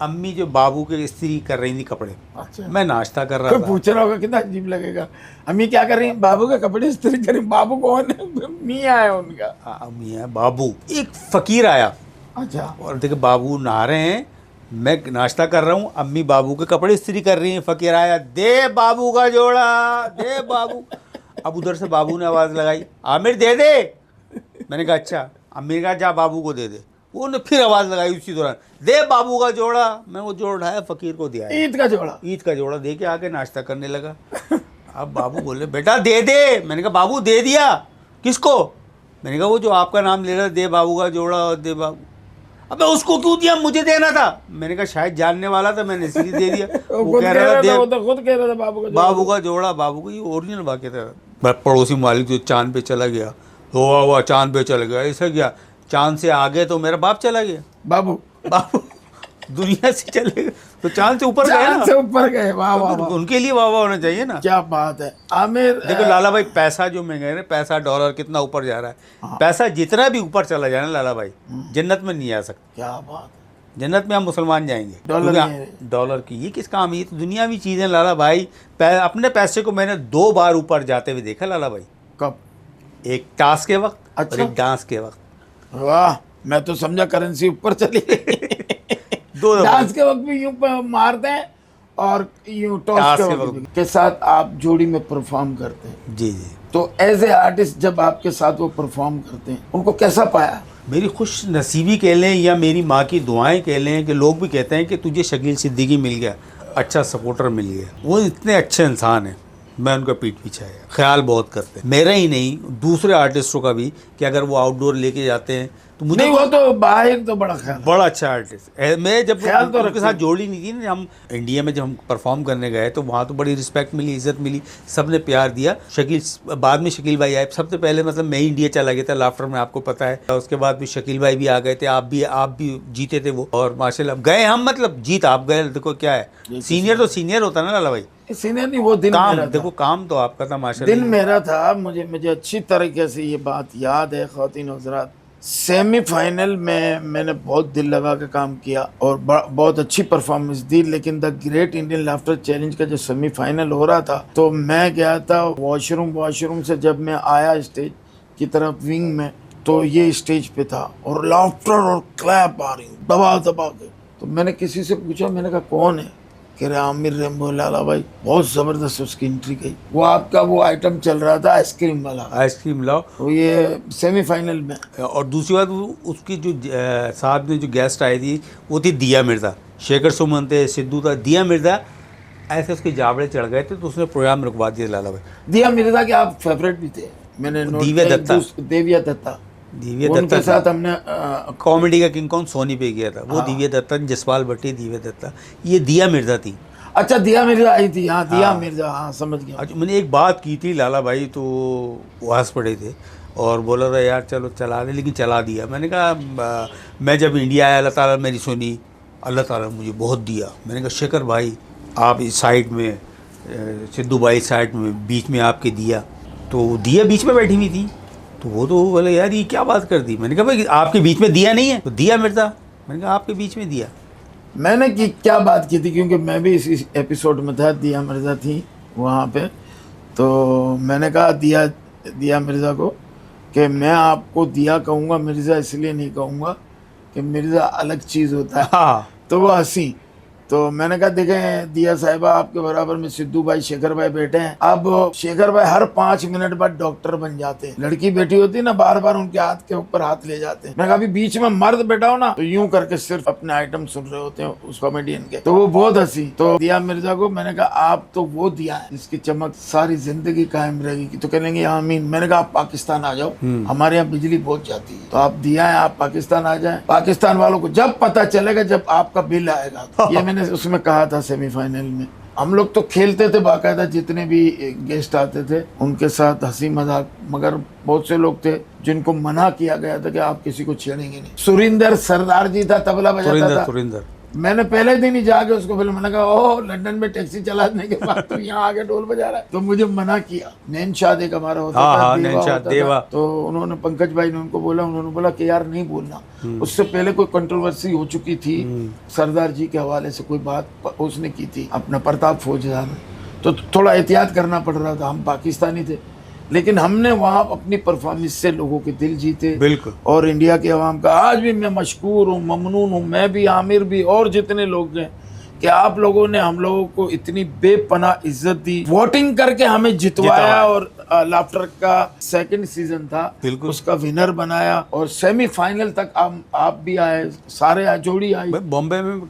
अम्मी जो बाबू के इस्त्री कर रही थी कपड़े, अच्छा। मैं नाश्ता कर रहा कोई था। पूछ रहा होगा कितना अजीब लगेगा, अम्मी क्या कर रही हैं? बाबू के कपड़े इस्त्री करें। बाबू कौन है? मियाँ है उनका। अम्मी है बाबू। एक फ़कीर आया अच्छा। और देखे बाबू नहा रहे हैं, मैं नाश्ता कर रहा हूँ, अम्मी बाबू के कपड़े इस्त्री कर रही हैं। फ़कीर आया, दे बाबू का जोड़ा, दे बाबू। अब उधर से बाबू ने आवाज़ लगाई, आमिर दे दे। मैंने कहा अच्छा। अम्मी ने कहा जा बाबू को दे दे। वो ने फिर आवाज़ लगाई उसी दौरान, दे बाबू का जोड़ा। मैं वो जोड़ उठाया, फ़कीर को दिया। ईद का जोड़ा? ईद का जोड़ा दे के आके नाश्ता करने लगा। अब बाबू बोले बेटा दे दे। मैंने कहा बाबू दे दिया। किसको? मैंने कहा वो जो आपका नाम ले रहा, दे बाबू का जोड़ा और दे बाबू। अबे उसको क्यों दिया, मुझे देना था। मैंने कहा शायद जानने वाला था, मैंने इसलिए दे दिया। वो कह रहा था वो तो खुद कह रहा था बाबू का जोड़ा। बाबू का ये ओरिजिनल वाक्य था। पड़ोसी मालिक जो चांद पे चला गया, तो वाह चांद पे चला गया, ऐसा क्या? चांद से आगे तो मेरा बाप चला गया। बाबू दुनिया से चले गए तो चांद से ऊपर गए चांद ना। से ऊपर गए। वाह वाह वाह। उनके लिए वाह वाह होना चाहिए ना। क्या बात है आमिर। देखो लाला भाई, पैसा जो मैं कह रहे, पैसा डॉलर कितना ऊपर जा रहा है, पैसा जितना भी ऊपर चला जाए ना लाला भाई, जन्नत में नहीं आ सकता। क्या बात है। जन्नत में हम मुसलमान जाएंगे, डॉलर क्योंकि में। डॉलर की ये किस काम है, ये तो दुनियावी चीज़ है लाला भाई। अपने पैसे को मैंने 2 बार ऊपर जाते हुए देखा लाला भाई। कब? एक टास्क के वक्त अच्छा। और एक डांस के वक्त। वाह, मैं तो समझा करेंसी ऊपर चली। 2 दफा। डांस के वक्त भी यूं मारते हैं और यूं टॉस टास्क के के वक्त वक्त। भी। के साथ आप जोड़ी में परफॉर्म करते हैं, जी जी। तो एज ए आर्टिस्ट जब आपके साथ वो परफॉर्म करते हैं, उनको कैसा पाया? मेरी खुश नसीबी कह लें या मेरी माँ की दुआएं कह लें कि लोग भी कहते हैं कि तुझे शकील सिद्दीकी मिल गया, अच्छा सपोर्टर मिल गया। वो इतने अच्छे इंसान हैं, मैं उनका पीठ पीछे आया, ख्याल बहुत करते हैं मेरा ही नहीं दूसरे आर्टिस्टों का भी, कि अगर वो आउटडोर लेके जाते हैं तो मुझे नहीं, वो तो बाहर तो बड़ा ख्याल है। बड़ा अच्छा आर्टिस्ट है। मैं जब ख्याल तो उनके रखते साथ हैं। जोड़ी नहीं थी ना, हम इंडिया में जब हम परफॉर्म करने गए तो वहाँ तो बड़ी रिस्पेक्ट मिली, इज्जत मिली, सबने प्यार दिया। शकील बाद में शकील भाई आए, सबसे पहले मतलब मैं ही इंडिया चला गया था लाफ्टर में, आपको पता है। उसके बाद भी शकील भाई भी आ गए थे, आप भी जीते थे वो, और माशाल्लाह गए हम, मतलब जीत आप गए। देखो क्या है, सीनियर तो सीनियर होता ना लाला भाई। सीनियर नहीं, वो दिन काम मेरा था। देखो, काम तो आपका था माशाल्लाह। दिन मेरा था। मुझे अच्छी तरीके से ये बात याद है ख़वातीन हज़रात। सेमीफाइनल में मैंने बहुत दिल लगा के काम किया और बहुत अच्छी परफॉर्मेंस दी, लेकिन the great Indian laughter challenge का जो सेमीफाइनल हो रहा था, तो मैं गया था वॉशरूम से जब मैं आया स्टेज की तरफ विंग में, तो ये स्टेज पे था और लाफ्टर और क्लैप आ रही दबा के। तो मैंने किसी से पूछा, मैंने कहा कौन है? कह रहे आमिर रेम्बो। लाला भाई बहुत ज़बरदस्त उसकी एंट्री गई। वो आपका वो आइटम चल रहा था आइसक्रीम वाला, आइसक्रीम लाओ, तो ये सेमीफाइनल में। और दूसरी बात उसकी जो साहब ने जो गेस्ट आई थी वो थी दिया मिर्ज़ा। शेखर सुमन थे, सिद्धू था, दिया मिर्ज़ा ऐसे उसके जावड़े चढ़ गए थे तो उसने प्रोग्राम रुकवा दिया लाला भाई। दिया मिर्ज़ा के आप फेवरेट भी थे, मैंने नोट दिव्या किया। दत्ता। देविया दत्ता, दिव्या उनके दत्ता साथ हमने कॉमेडी का किंग कौन सोनी पे गया था वो। दिव्या दत्ता, जसपाल भट्टी, दिव्या दत्ता, ये दिया मिर्ज़ा थी। अच्छा, दिया मिर्ज़ा आई थी। हाँ, दिया मिर्ज़ा, हाँ समझ गया। अच्छा, मैंने एक बात की थी लाला भाई, तो वो हंस पड़े थे और बोला था यार चलो चला दे, लेकिन चला दिया। मैंने कहा मैं जब इंडिया आया अल्लाह ताला ने मेरी सुनी, अल्लाह ताला ने मुझे बहुत दिया। मैंने कहा शेखर भाई आप इस साइड में, सिद्धू भाई साइड में, बीच में आपके दिया, तो दिया बीच में बैठी हुई थी। तो वो तो बोले यार ये क्या बात कर दी। मैंने कहा भाई आपके बीच में दिया नहीं है, तो दिया मिर्ज़ा। मैंने कहा आपके बीच में दिया। मैंने क्या बात की थी, क्योंकि मैं भी इस एपिसोड में था, दिया मिर्ज़ा थी वहाँ पे। तो मैंने कहा दिया मिर्ज़ा को कि मैं आपको दिया कहूँगा, मिर्ज़ा इसलिए नहीं कहूँगा कि मिर्ज़ा अलग चीज़ होता है। हाँ तो वो हंसी। तो मैंने कहा देखें दिया साहिबा, आपके बराबर में सिद्धू भाई, शेखर भाई बैठे हैं। अब शेखर भाई हर 5 मिनट बाद डॉक्टर बन जाते हैं। लड़की बैठी होती है ना, बार बार उनके हाथ के ऊपर हाथ ले जाते हैं। मैं कहा अभी बीच में मर्द बैठा हो ना, तो यूं करके सिर्फ अपने आइटम सुन रहे होते हैं उस कॉमेडियन के। तो वो बहुत हंसी। तो दिया मिर्जा को मैंने कहा आप तो वो दिया है जिसकी चमक सारी जिंदगी कायम रहेगी। तो कहेंगे आमीन। मैंने कहा आप पाकिस्तान आ जाओ, हमारे यहाँ बिजली बहुत जाती है, तो आप दिया है, आप पाकिस्तान आ जाए। पाकिस्तान वालों को जब पता चलेगा जब आपका बिल आएगा। ये मैंने उसमें कहा था सेमीफाइनल में। हम लोग तो खेलते थे बाकायदा, जितने भी गेस्ट आते थे उनके साथ हंसी मजाक, मगर बहुत से लोग थे जिनको मना किया गया था कि आप किसी को छेड़ेंगे नहीं। सुरिंदर सरदार जी था, तबला बजाता था। सुरिंदर मैंने पहले दिन ही जाके उसको फिर मैंने कहा ओह लंदन में टैक्सी चलाने के बाद तो यहाँ आके ढोल बजा रहा है। तो मुझे मना किया। नैनशाद एक हमारा होता था, देवा। तो उन्होंने, पंकज भाई ने उनको बोला, उन्होंने बोला कि यार नहीं बोलना। उससे पहले कोई कंट्रोवर्सी हो चुकी थी सरदार जी के हवाले से, कोई बात उसने की थी अपना प्रताप फौजदार ने, तो थोड़ा एहतियात करना पड़ रहा था। हम पाकिस्तानी थे, लेकिन हमने वहाँ अपनी परफॉर्मेंस से लोगों के दिल जीते। बिल्कुल। और इंडिया के अवाम का आज भी मैं मशकूर हूँ, ममनून हूँ, मैं भी, आमिर भी, और जितने लोग हैं, कि आप लोगों ने हम लोगों को इतनी बेपनाह इज्जत दी, वोटिंग करके हमें जितवाया। और लाफ्टर का 2nd सीजन था, उसका विनर बनाया, और सेमीफाइनल तक आप भी आए, सारे जोड़ी आई। बॉम्बे में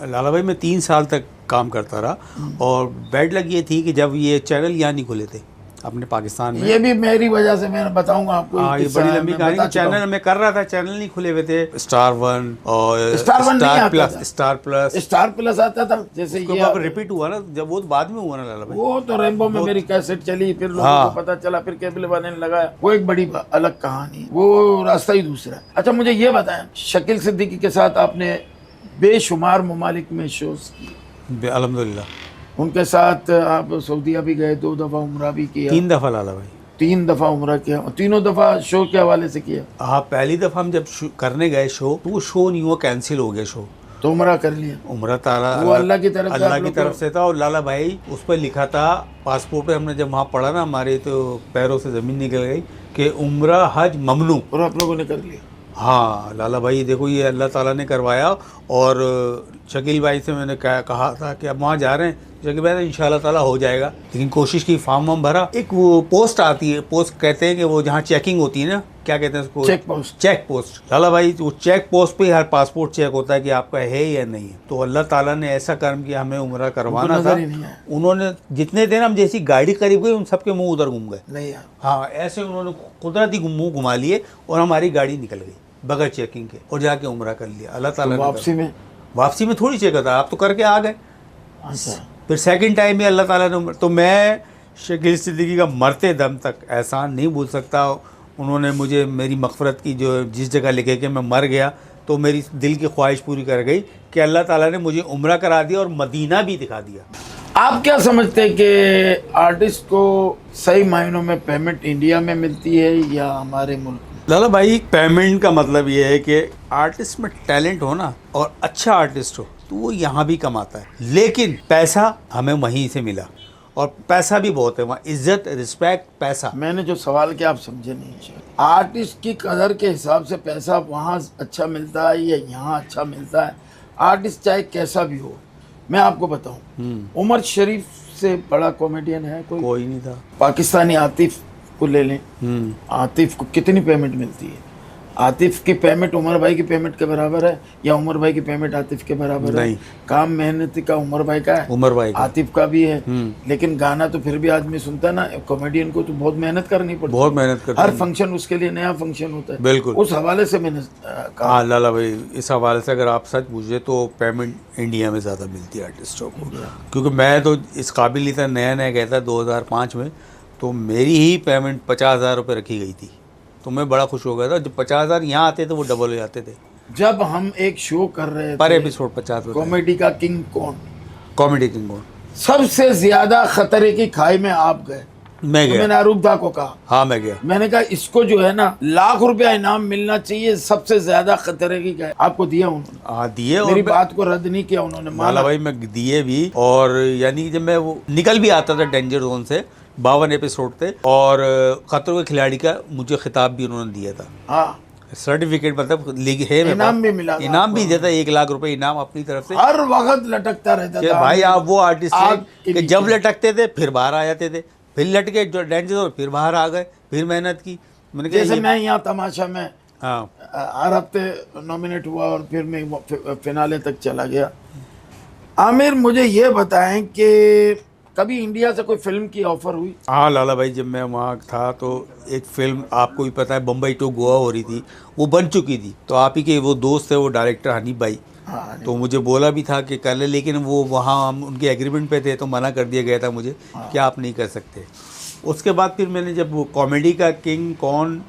लाला भाई मैं 3 साल तक काम करता रहा, और बैड लग ये थी कि जब ये चैनल यहाँ नहीं खुले थे अपने पाकिस्तान में। ये भी मेरी वजह से, मैं बताऊंगा आपको। ये बड़ी लंबी कहानी। चैनल मैं कर रहा था, चैनल नहीं खुले हुए थे। स्टार 1 और स्टार प्लस आता था। जैसे ये रिपीट हुआ ना, जब वो बाद में हुआ ना लाला भाई, वो तो रेम्बो में मेरी कैसेट चली, फिर लोगों को पता चला, फिर केबल वाले ने लगाया। वो एक बड़ी अलग कहानी, वो रास्ता ही दूसरा। अच्छा मुझे ये बताएं, शकील सिद्दीकी के साथ आपने बेशुमार ममालिक में शोज किए। अल्हम्दुलिल्लाह। उनके साथ आप सऊदीया भी गए, 2 दफा उम्रा भी किया। 3 दफा लाला भाई, 3 दफा उम्रा किया, तीनों दफा शो के हवाले से किया। हाँ, पहली दफा हम जब करने गए शो, तो वो शो नहीं हुआ, कैंसिल हो गया शो। तो उम्रा कर लिया। उम्रा ताला वो अल्लाह की तरफ से था। और लाला भाई उस पर लिखा था पासपोर्ट पे, हमने जब वहाँ पढ़ा ना, हमारे तो पैरों से ज़मीन निकल गई कि उम्रा हज ममनू। और आप लोगों ने कर लिया। हाँ लाला भाई देखो, ये अल्लाह ताला ने करवाया। और शकील भाई से मैंने कहा था कि अब वहाँ जा रहे हैं, शकील भाई इंशाल्लाह ताला हो जाएगा, लेकिन कोशिश की, फॉर्म वार्म भरा। एक वो पोस्ट आती है, पोस्ट कहते हैं कि वो जहाँ चेकिंग होती है ना, क्या कहते हैं उसको, चेक पोस्ट। लाला भाई वो चेक पोस्ट पे हर पासपोर्ट चेक होता है कि आपका है या नहीं है। तो अल्लाह ताला ने ऐसा कर्म किया, हमें उम्रा करवाना था। उन्होंने जितने दिन हम जैसी गाड़ी करीब गई, उन सबके मुँह उधर घूम गए। हाँ, ऐसे उन्होंने कुदरती मुँह घुमा लिए और हमारी गाड़ी निकल गई बगैर चेकिंग के, और जाके उम्रा कर लिया। अल्लाह ताला ने वापसी में थोड़ी चेक होता, आप तो करके आ गए। फिर 2nd टाइम में अल्लाह ताला ने, तो मैं शकील सिद्दीकी का मरते दम तक एहसान नहीं भूल सकता। उन्होंने मुझे मेरी मग़फ़रत की, जो जिस जगह लिखे कि मैं मर गया, तो मेरी दिल की ख्वाहिश पूरी कर गई कि अल्लाह ताला ने मुझे उम्रा करा दिया और मदीना भी दिखा दिया। आप क्या समझते हैं कि आर्टिस्ट को सही मायनों में पेमेंट इंडिया में मिलती है या हमारे मुल्क में? लाला भाई, पेमेंट का मतलब ये है कि आर्टिस्ट में टैलेंट हो ना, और अच्छा आर्टिस्ट हो, तो वो यहाँ भी कमाता है, लेकिन पैसा हमें वहीं से मिला, और पैसा भी बहुत है वहाँ, इज्जत, रिस्पेक्ट, पैसा। मैंने जो सवाल किया आप समझे नहीं। आर्टिस्ट की कदर के हिसाब से पैसा वहाँ अच्छा मिलता है या यहाँ अच्छा मिलता है? आर्टिस्ट चाहे कैसा भी हो। मैं आपको बताऊँ, उमर शरीफ से बड़ा कॉमेडियन है कोई नहीं था। पाकिस्तानी आतिफ को ले लें, आतिफ को कितनी पेमेंट मिलती है? आतिफ की पेमेंट उमर भाई की पेमेंट के बराबर है या उमर भाई की पेमेंट आतिफ के बराबर है? काम मेहनती का उमर भाई का है, उमर भाई आतिफ का भी है। लेकिन गाना तो फिर भी आदमी सुनता है ना। कॉमेडियन को तो बहुत मेहनत करनी पड़ती है, बहुत मेहनत करती है। हर फंक्शन उसके लिए नया फंक्शन होता है। बिल्कुल, उस हवाले से मैंने कहा। हाँ लाला भाई, इस हवाले से अगर आप सच पूछे तो पेमेंट इंडिया में ज़्यादा मिलती है आर्टिस्टों को, क्योंकि मैं तो इस काबिल नहीं था, नया नया गया था 2005 में, तो मेरी ही पेमेंट 50,000 रुपये रखी गई थी तो मैं बड़ा खुश हो गया था। जब 50,000 यहाँ आते थे वो डबल हो जाते थे जब हम एक शो कर रहे पर थे एपिसोड 50 कॉमेडी का किंग कौन, कॉमेडी किंग कौन, सबसे ज्यादा खतरे की खाई में आप गए। मैं तो गया। मैंने अरूप दा को कहा, हाँ मैं गया। मैंने कहा इसको जो है ना ₹1,00,000 इनाम मिलना चाहिए, सबसे ज्यादा खतरे की खाई। आपको दिया उन्होंने? हाँ दिए। और मेरी बात को रद्द नहीं किया उन्होंने, माला माना। भाई मैं दिए भी। और यानी जब मैं वो निकल भी आता था डेंजर जोन से, 52 एपिसोड थे, और खतरों के खिलाड़ी का मुझे खिताब भी उन्होंने दिया था, हाँ, सर्टिफिकेट मतलब है मेरे इनाम पास। भी मिला था इनाम भी आपको। दिया था, ₹1,00,000 इनाम अपनी तरफ से। हर वक्त लटकता रहता कि था। भाई आप वो आर्टिस्ट आग थे के कि जब नीचे। लटकते थे फिर बाहर आ जाते थे, फिर लटके जो डेंजर जोन, फिर बाहर आ गए, फिर मेहनत की। मैंने कहा जैसे ये- मैं यहाँ तमाशा में हाँ हर हफ्ते नॉमिनेट हुआ और फिर मैं फिनाले तक चला गया। आमिर मुझे ये बताएं कि कभी इंडिया से कोई फिल्म की ऑफर हुई? हाँ लाला भाई, जब मैं वहाँ था तो एक फिल्म आपको भी पता है बम्बई टू गोवा हो रही थी, वो बन चुकी थी। तो आप ही के वो दोस्त है वो डायरेक्टर हनीफ भाई, हाँ, तो मुझे बोला भी था कि कर ले, लेकिन वो वहाँ हम उनके एग्रीमेंट पे थे तो मना कर दिया गया था मुझे कि आप नहीं कर सकते। उसके बाद फिर मैंने जब वो कॉमेडी का किंग कौन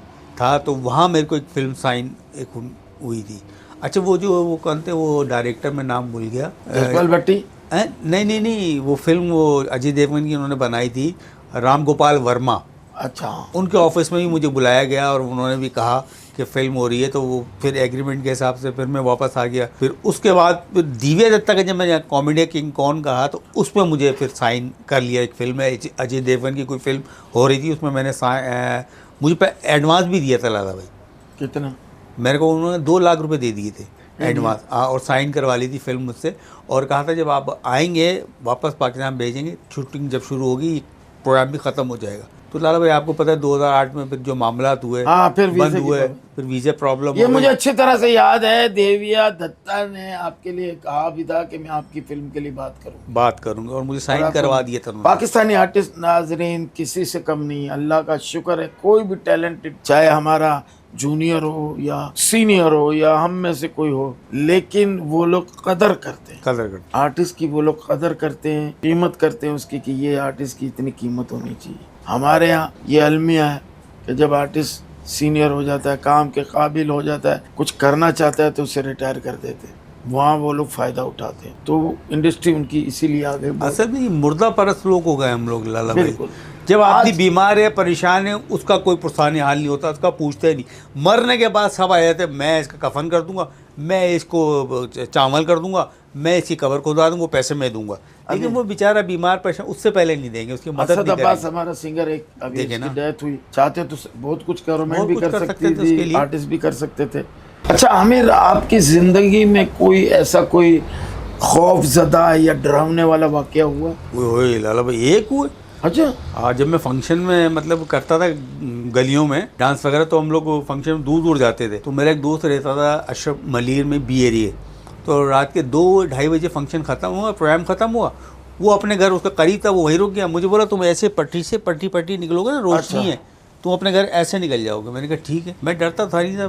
था तो वहाँ मेरे को एक फिल्म साइन एक हुई थी। अच्छा वो जो वो कौन थे वो डायरेक्टर, में नाम भूल गया। जसपाल भट्टी? नहीं, वो फिल्म वो अजय देवगन की उन्होंने बनाई थी, राम गोपाल वर्मा। अच्छा, उनके ऑफिस में भी मुझे बुलाया गया और उन्होंने भी कहा कि फ़िल्म हो रही है, तो वो फिर एग्रीमेंट के हिसाब से फिर मैं वापस आ गया। फिर उसके बाद फिर दिव्या दत्ता का जब मैं कॉमेडी किंग कौन कहा तो उसमें मुझे फिर साइन कर लिया। एक फ़िल्म है अजय देवगन की, कोई फिल्म हो रही थी, उसमें मैंने मुझे पे एडवांस भी दिया था लाला भाई। कितना? मेरे को उन्होंने ₹2,00,000 दे दिए थे एडवांस, और साइन करवा ली थी फिल्म मुझसे, और कहा था जब आप आएंगे वापस पाकिस्तान भेजेंगे, शूटिंग जब शुरू होगी प्रोग्राम भी ख़त्म हो जाएगा। तो लाला भाई आपको पता है 2008 में फिर जो मामलात हुए, हाँ, फिर बंद वीज़े की हुए, प्रॉब्लम। फिर वीज़ा प्रॉब्लम ये हो गई। मुझे अच्छी तरह से याद है, देविया दत्ता ने आपके लिए कहा भी था कि मैं आपकी फिल्म के लिए बात करूंगा और मुझे साइन और करवा आपको- दिया था उन्होंने। पाकिस्तानी आर्टिस्ट नाजरीन किसी से कम नहीं, अल्लाह का शुक्र है। कोई भी टैलेंटेड, चाहे हमारा जूनियर हो या सीनियर हो या हम में से कोई हो, लेकिन वो लोग कदर करते हैं कदर करते आर्टिस्ट की। वो लोग कदर करते हैं, कीमत करते हैं उसकी कि ये आर्टिस्ट की इतनी कीमत होनी चाहिए। हमारे यहाँ ये अलमिया है कि जब आर्टिस्ट सीनियर हो जाता है, काम के काबिल हो जाता है, कुछ करना चाहता है तो उसे रिटायर कर देते हैं। वहाँ वो लोग फ़ायदा उठाते हैं, तो इंडस्ट्री उनकी इसीलिए आगे बढ़- असल में मुर्दा परस्त लोग हो गए हम लोग लाला भाई। बिल्कुल। जब आदमी बीमार है, परेशान है, उसका कोई पुरसानी हाल नहीं होता, उसका पूछते ही नहीं। मरने के बाद सब आ जाते हैं, मैं इसका कफन कर दूंगा, मैं इसको चावल कर दूंगा, मैं इसकी कबर खुदवा दूंगा, पैसे मैं दूंगा। लेकिन वो बेचारा बीमार परेशान, उससे पहले नहीं देंगे, उसकी मदद असद नहीं अब्बास करेंगे। हमारा सिंगर, एक अभी देखे उसकी ना। डेथ हुई। चाहते तो बहुत कुछ गवर्नमेंट बहुत भी कुछ कर कर सकती सकते थे उसके थी, लिए। आर्टिस्ट भी कर सकते थे। अच्छा आमिर, आपकी जिंदगी में कोई ऐसा कोई खौफजदा या डरावने वाला वाकया हुआ? ओए लाला भाई एक हुए। अच्छा, जब मैं फंक्शन में मतलब करता था गलियों में डांस वगैरह, तो हम लोग फंक्शन में दूर दूर जाते थे। तो मेरा एक दोस्त रहता था अशरफ मलिर में बी एरिए। तो रात के 2-2:30 बजे फंक्शन ख़त्म हुआ, प्रोग्राम ख़त्म हुआ, वो अपने घर उसका करीब था, वो वहीं रुक गया। मुझे बोला तुम ऐसे पटरी से पटरी निकलोगे ना, रोशनी है, तुम अपने घर ऐसे निकल जाओगे। मैंने कहा ठीक है। मैं डरता था नहीं था,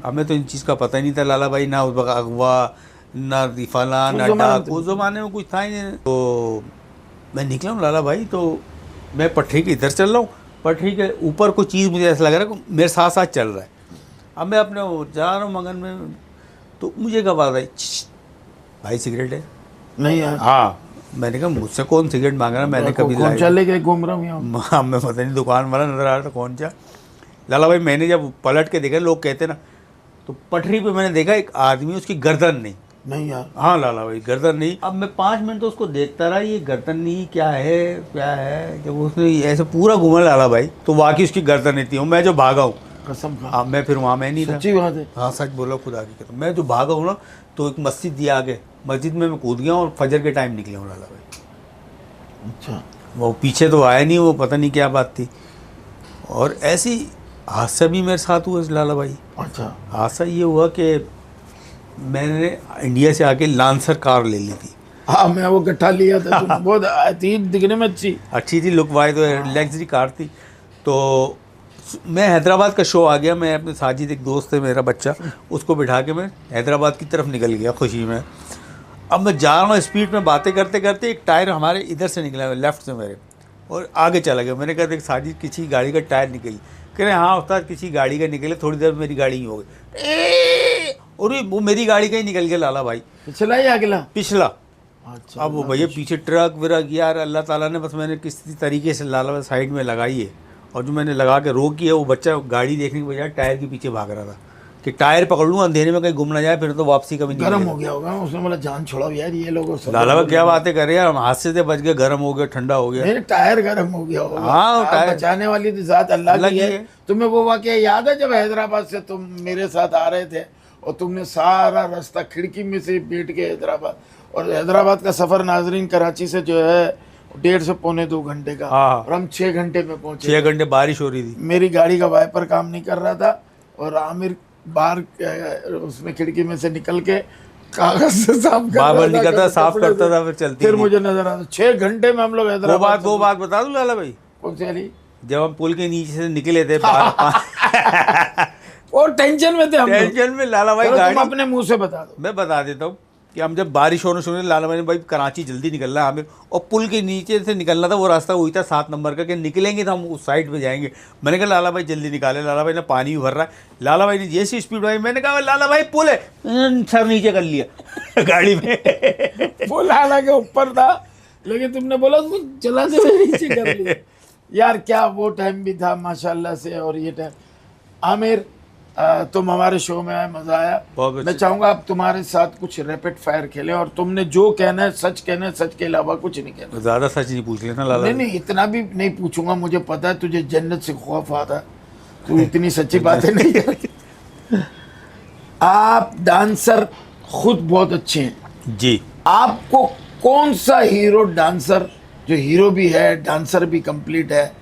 हमें तो इन चीज़ का पता ही नहीं था लाला भाई, ना उस वक्त अगवा, ना फला, ना डाक, उस ज़माने में कुछ था ही नहीं। तो मैं निकला हूँ लाला भाई, तो मैं पटरी के इधर चल रहा हूँ, पटरी के ऊपर कोई चीज़ मुझे ऐसा लग रहा है कि मेरे साथ साथ चल रहा है। अब मैं अपने जा रहा हूँ मगन में, तो मुझे कब आवाज़ आई, भाई सिगरेट है? नहीं यार, हाँ। मैंने कहा मुझसे कौन सिगरेट मांग रहा है, मैंने कभी कौन चले गए, घूम रहा हूँ यहाँ। हाँ मैं पता नहीं, दुकान वाला नजर आ रहा था कौन सा। लाला भाई मैंने जब पलट के देखा, लोग कहते ना, तो पटरी पे मैंने देखा एक आदमी, उसकी गर्दन नहीं। नहीं यार, हाँ लाला भाई गर्दन नहीं। अब मैं 5 मिनट तो उसको देखता रहा, ये गर्दन नहीं क्या है। जब उसने ऐसे पूरा घूमा लाला भाई, तो वाकई उसकी गर्दन नहीं थी। और मैं जो भागा हूँ, कसम खा, अब मैं फिर वहाँ मैं नहीं था। सच्ची बात है। हाँ सच बोला खुदा की कसम। मैं जो भागा हूँ ना, तो एक मस्जिद दिया आगे, मस्जिद में मैं कूद गया और फजर के टाइम निकले हूँ लाला भाई। अच्छा, वो पीछे तो आया नहीं, वो पता नहीं क्या बात थी। और ऐसी हादसा भी मेरे साथ हुआ लाला भाई। अच्छा, हादसा ये हुआ कि मैंने इंडिया से आके लांसर कार ले ली थी। हाँ मैं वो गट्ठा लिया था, तो बहुत थी, दिखने में अच्छी थी, लुक वाइज, तो लग्जरी कार थी। तो मैं हैदराबाद का शो आ गया, मैं अपने साजिद, एक दोस्त है मेरा बच्चा, उसको बिठा के मैं हैदराबाद की तरफ निकल गया खुशी में। अब मैं जा रहा हूँ स्पीड में, बातें करते करते एक टायर हमारे इधर से निकला, लेफ़्ट से मेरे, और आगे चला गया। मैंने कहा देख साजिद, किसी गाड़ी का टायर निकली, कह रहे हाँ उस्ताद किसी गाड़ी का निकले, थोड़ी देर में मेरी गाड़ी ही हो गई, और वो मेरी गाड़ी का ही निकल गया लाला भाई, पिछला या अगला? पिछला। अच्छा, अब वो भैया पीछे ट्रक विरक, यार अल्लाह ताला ने बस मैंने किसी तरीके से लाला भाई साइड में लगाई है, और जो मैंने लगा के रोकी है, वो बच्चा गाड़ी देखने के बजाय टायर के पीछे भाग रहा था कि टायर पकड़ लूँ अंधेरे में कहीं गुम ना जाए, फिर तो वापसी कभी नहीं गर्म मिलेगा। हो गया होगा, उसने बोला जान छोड़ाओ यार ये लोग। लाला भाई क्या बातें कर रहे हैं, हम हादसे से बच गए, गर्म हो गया, ठंडा हो गया। मेरे टायर गर्म हो गया होगा। हाँ, आप टायर बचाने वाली तो जात अल्लाह अल्लाह की की है। है। तुम्हें वो वाकया याद है जब हैदराबाद से तुम मेरे साथ आ रहे थे और तुमने सारा रास्ता खिड़की में से बैठ के हैदराबाद, और हैदराबाद का सफर नाजरीन कराची से जो है 1.5 से पौने 2 घंटे का, हाँ। और हम 6 घंटे में पहुंचे। 6 घंटे बारिश हो रही थी। मेरी गाड़ी का वाइपर काम नहीं कर रहा था, और आमिर बाहर उसमें खिड़की में से निकल के कागज से साफ कर बाहर रहा निकलता, कभी साफ कपड़े करता से। था, फिर चलती फिर थी। मुझे नजर आता 6 घंटे में हम लोग हैदराबाद। वो बात बता दूं लाला भाई, कौन सी वाली? जब हम पुल के नीचे से निकले थे और टेंशन में थे हम लोग। टेंशन में लाला भाई चलो गाड़ी, तुम अपने मुंह से बता दो। मैं बता देता हूँ कि हम जब बारिश होने शुरू हुई, लाला भाई ने भाई कराची जल्दी निकलना है हमें, और पुल के नीचे से निकलना था, वो रास्ता वही था 7 नंबर का कि निकलेंगे तो हम उस साइड पे जाएंगे। मैंने कहा लाला भाई जल्दी निकाले, लाला भाई ने पानी भी भर रहा है, लाला भाई ने जैसी स्पीड भाई, मैंने कहा लाला भाई पुल है, सर नीचे कर लिया गाड़ी में। पुल हालांकि ऊपर था, लेकिन तुमने बोला उसको चलाते हुए नीचे कर लिया। यार क्या वो टाइम भी था माशाल्लाह से। और ये टाइम आमिर, तुम हमारे शो में आए, मजा आया। बहुत मैं चाहूंगा आप तुम्हारे साथ कुछ रैपिड फायर खेलें, और तुमने जो कहना है सच कहना है, सच के अलावा कुछ नहीं कहना। ज्यादा सच नहीं पूछ लेना लाला नहीं भाई। नहीं, इतना भी नहीं पूछूंगा, मुझे पता है तुझे जन्नत से खौफ आता है, तू इतनी सच्ची बातें नहीं कर। आप डांसर खुद बहुत अच्छे हैं जी। आपको कौन सा हीरो डांसर, जो हीरो भी है डांसर भी कंप्लीट है,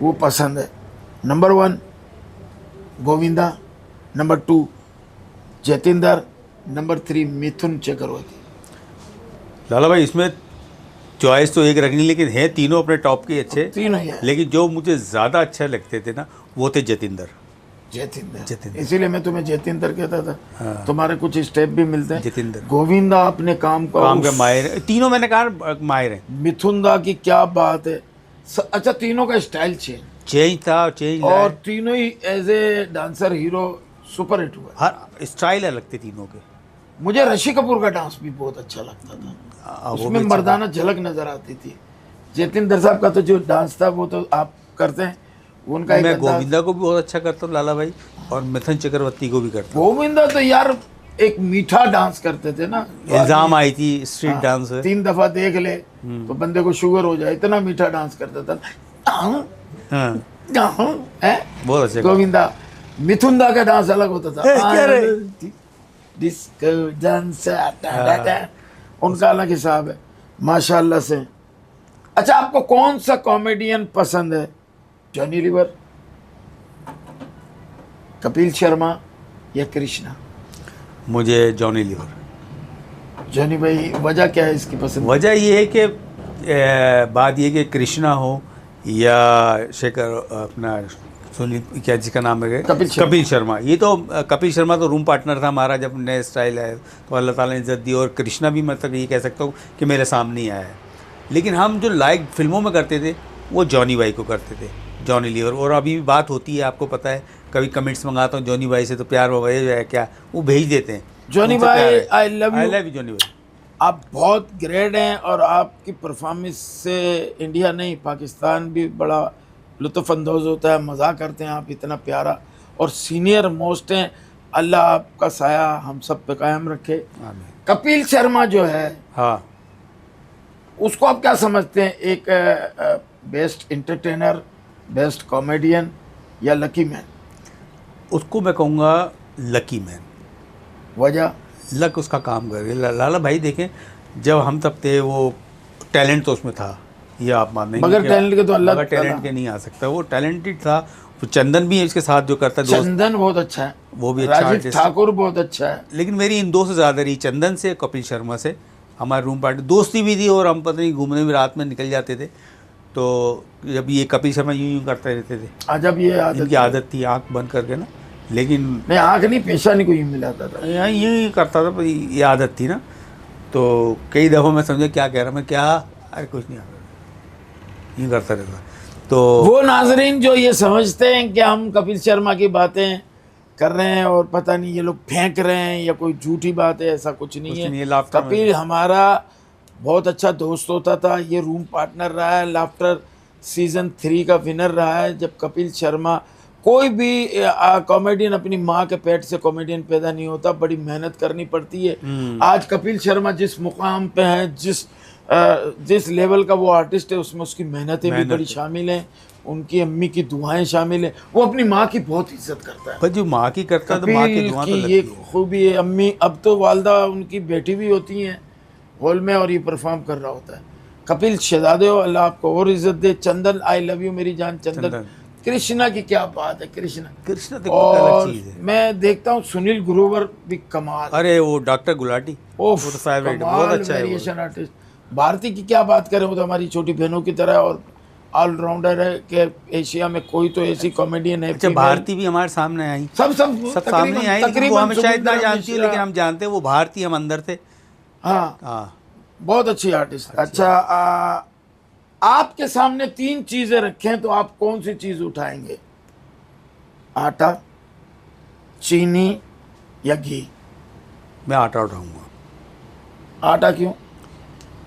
वो पसंद है? Number 1 Govinda, number 2 Jatinder, number 3 Mithun Chakraborty. लाला भाई इसमें चॉइस तो एक रखनी, लेकिन है तीनों अपने टॉप के अच्छे, तीनों ही है। लेकिन जो मुझे ज़्यादा अच्छा लगते थे ना, वो थे जतिंदर। जतिंदर, इसीलिए मैं तुम्हें जतिंदर कहता था। हाँ। तुम्हारे कुछ स्टेप भी मिलते हैं। जतिंदर गोविंदा अपने काम के माहिर है, तीनों मैंने कहा माहिर हैं। मिथुन दा की क्या बात है। अच्छा, तीनों का स्टाइल चेंज था, चेंज और तीनों ही as a dancer hero super hit हुआ। हर स्टाइल अलग थे तीनों के। मुझे ऋषि कपूर का डांस भी बहुत अच्छा लगता था, वो उसमें भी मर्दाना झलक नजर आती थी। जतिंदर साहब का तो जो डांस था वो तो आप करते हैं, उनका मैं एक अंदाज- गोविंदा को भी बहुत अच्छा करता हूँ लाला भाई, और मिथुन चक्रवर्ती को भी करता हूँ। गोविंदा तो यार एक मीठा डांस करते थे ना। इल्जाम आई थी स्ट्रीट डांस है। 3 दफा देख ले तो बंदे को शुगर हो जाए, इतना मीठा डांस करता था। हाँ, है बहुत अच्छे। गोविंदा। मिथुन दा का डांस अलग होता था। क्या रे? डिस्को डांस, उनका अलग हिसाब है माशाल्लाह से। अच्छा, आपको कौन सा कॉमेडियन पसंद है? जॉनी लीवर, कपिल शर्मा या कृष्णा? मुझे जॉनी लीवर। जॉनी भाई, वजह क्या है इसकी पसंद? वजह ये है कि बात ये कि कृष्णा हो या शेखर अपना सुनील, क्या जिसका नाम है कपिल शर्मा। ये तो कपिल शर्मा तो रूम पार्टनर था हमारा, जब नए स्टाइल है तो अल्लाह ताला ने इज्जत दी। और कृष्णा भी मतलब ये कह सकता हूँ कि मेरे सामने ही आया है। लेकिन हम जो लाइक फिल्मों में करते थे वो जॉनी भाई को करते थे, जॉनी लीवर। और अभी भी बात होती है, आपको पता है, कभी कमेंट्स मंगाता हूँ जॉनी भाई से तो प्यार हो है क्या, वो भेज देते हैं। जॉनी भाई, आई लव यू जॉनी भाई। आप बहुत ग्रेट हैं, और आपकी परफॉर्मेंस से इंडिया नहीं पाकिस्तान भी बड़ा लुत्फ़अंदोज़ होता है, मज़ा करते हैं। आप इतना प्यारा और सीनियर मोस्ट हैं, अल्लाह आपका साया हम सब पे कायम रखे। आमीन। कपिल शर्मा जो है, हाँ, उसको आप क्या समझते हैं? एक बेस्ट इंटरटेनर, बेस्ट कॉमेडियन या लकी मैन? उसको मैं कहूँगा लकी मैन। वजह? लक उसका काम कर गया। लाला भाई देखें, जब हम तब थे वो टैलेंट तो उसमें था, ये आप मानेंगे। मगर टैलेंट के तो अल्लाह मगर टैलेंट के नहीं आ सकता, वो टैलेंटेड था। वो चंदन भी है इसके साथ जो करता है, दोस्त, चंदन बहुत अच्छा है, वो भी अच्छा राजीव आर्टिस्ट। ठाकुर बहुत अच्छा है। लेकिन मेरी इन दो से ज़्यादा रही, चंदन से, कपिल शर्मा से। हमारे रूम पार्टी दोस्ती भी थी, और हम पता नहीं घूमने भी रात में निकल जाते थे। तो जब ये कपिल शर्मा यूँ करते रहते थे, जब ये इनकी आदत थी आँख बंद करके ना, लेकिन नहीं, आँख नहीं, पेशा नहीं कोई मिलाता था, यहाँ यूँ करता था, पर ये आदत थी ना। तो कई दफ़ा मैं समझा क्या कह रहा मैं, क्या, अरे कुछ नहीं, यूँ करता रहता। तो वो नाजरीन जो ये समझते हैं कि हम कपिल शर्मा की बातें कर रहे हैं और पता नहीं ये लोग फेंक रहे हैं या कोई झूठी बात है, ऐसा कुछ नहीं नहीं है, है। लाफ्टर में कपिल हमारा बहुत अच्छा दोस्त होता था, ये रूम पार्टनर रहा है, लाफ्टर सीजन 3 का विनर रहा है। जब कपिल शर्मा, कोई भी कॉमेडियन अपनी माँ के पेट से कॉमेडियन पैदा नहीं होता, बड़ी मेहनत करनी पड़ती है। आज कपिल शर्मा जिस मुकाम पे है, जिस लेवल का वो आर्टिस्ट है, उसमें उसकी मेहनतें भी बड़ी शामिल हैं, उनकी अम्मी की दुआएं शामिल हैं। वो अपनी माँ की बहुत इज्जत करता है। पर जो माँ की करता है तो माँ की दुआ तो लगती ये है। खूबी है। अम्मी, अब तो वालदा उनकी बेटी भी होती हैं हॉल में और ये परफॉर्म कर रहा होता है। कपिल शहजादे हो, अल्लाह आपको और इज्जत दे। चंदन, आई लव यू मेरी जान चंदन। कृष्णा की क्या बात है, कृष्णा तो कोई अलग और चीज है। मैं देखता हूँ सुनील ग्रोवर भी कमाल। अरे वो डॉक्टर गुलाटी, वो तो फेवरेट, बहुत अच्छा है वो। Variation artist. भारती की क्या बात करें, वो तो हमारी छोटी बहनों की तरह और ऑलराउंडर है कि एशिया में कोई तो ऐसी कॉमेडियन है। अच्छा, भारती भी हमारे सामने आई, सब सामने आई, लेकिन वो हमें शायद ना जानती हो, लेकिन हम जानते हैं वो भारती, हम अंदर थे। हाँ, हाँ, बहुत अच्छी आर्टिस्ट। अच्छा, आपके सामने 3 चीजें रखें तो आप कौन सी चीज उठाएंगे? आटा, चीनी या घी? मैं आटा उठाऊंगा। आटा क्यों?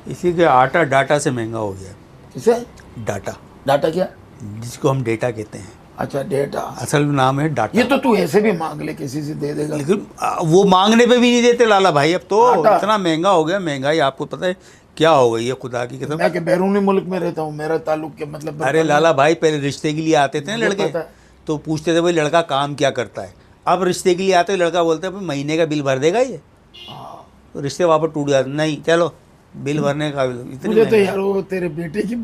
इसी के आटा डाटा से महंगा हो गया। किसे? डाटा, डाटा क्या? जिसको हम डेटा कहते हैं, अच्छा, डेटा। असल में नाम है डाटा। ये तो तू ऐसे भी मांग ले, किसी से दे देगा। लेकिन वो मांगने पे भी नहीं देते लाला भाई, अब तो आटा। इतना महंगा हो गया। महंगाई आपको पता है क्या हो गई है, खुदा की कसम। मैं के बैरूनी मुल्क में रहता हूँ, मेरा ताल्लुक के मतलब। अरे लाला भाई, पहले रिश्ते के लिए आते थे ना मुझे लड़के, पता है। तो पूछते थे भाई लड़का काम क्या करता है। अब रिश्ते के लिए आते हैं, लड़का बोलता है भाई महीने का बिल भर देगा ये, तो रिश्ते वापस टूट जाते। नहीं, चलो बिल भरने का इतनी मुझे तो यार वो तेरे बेटे की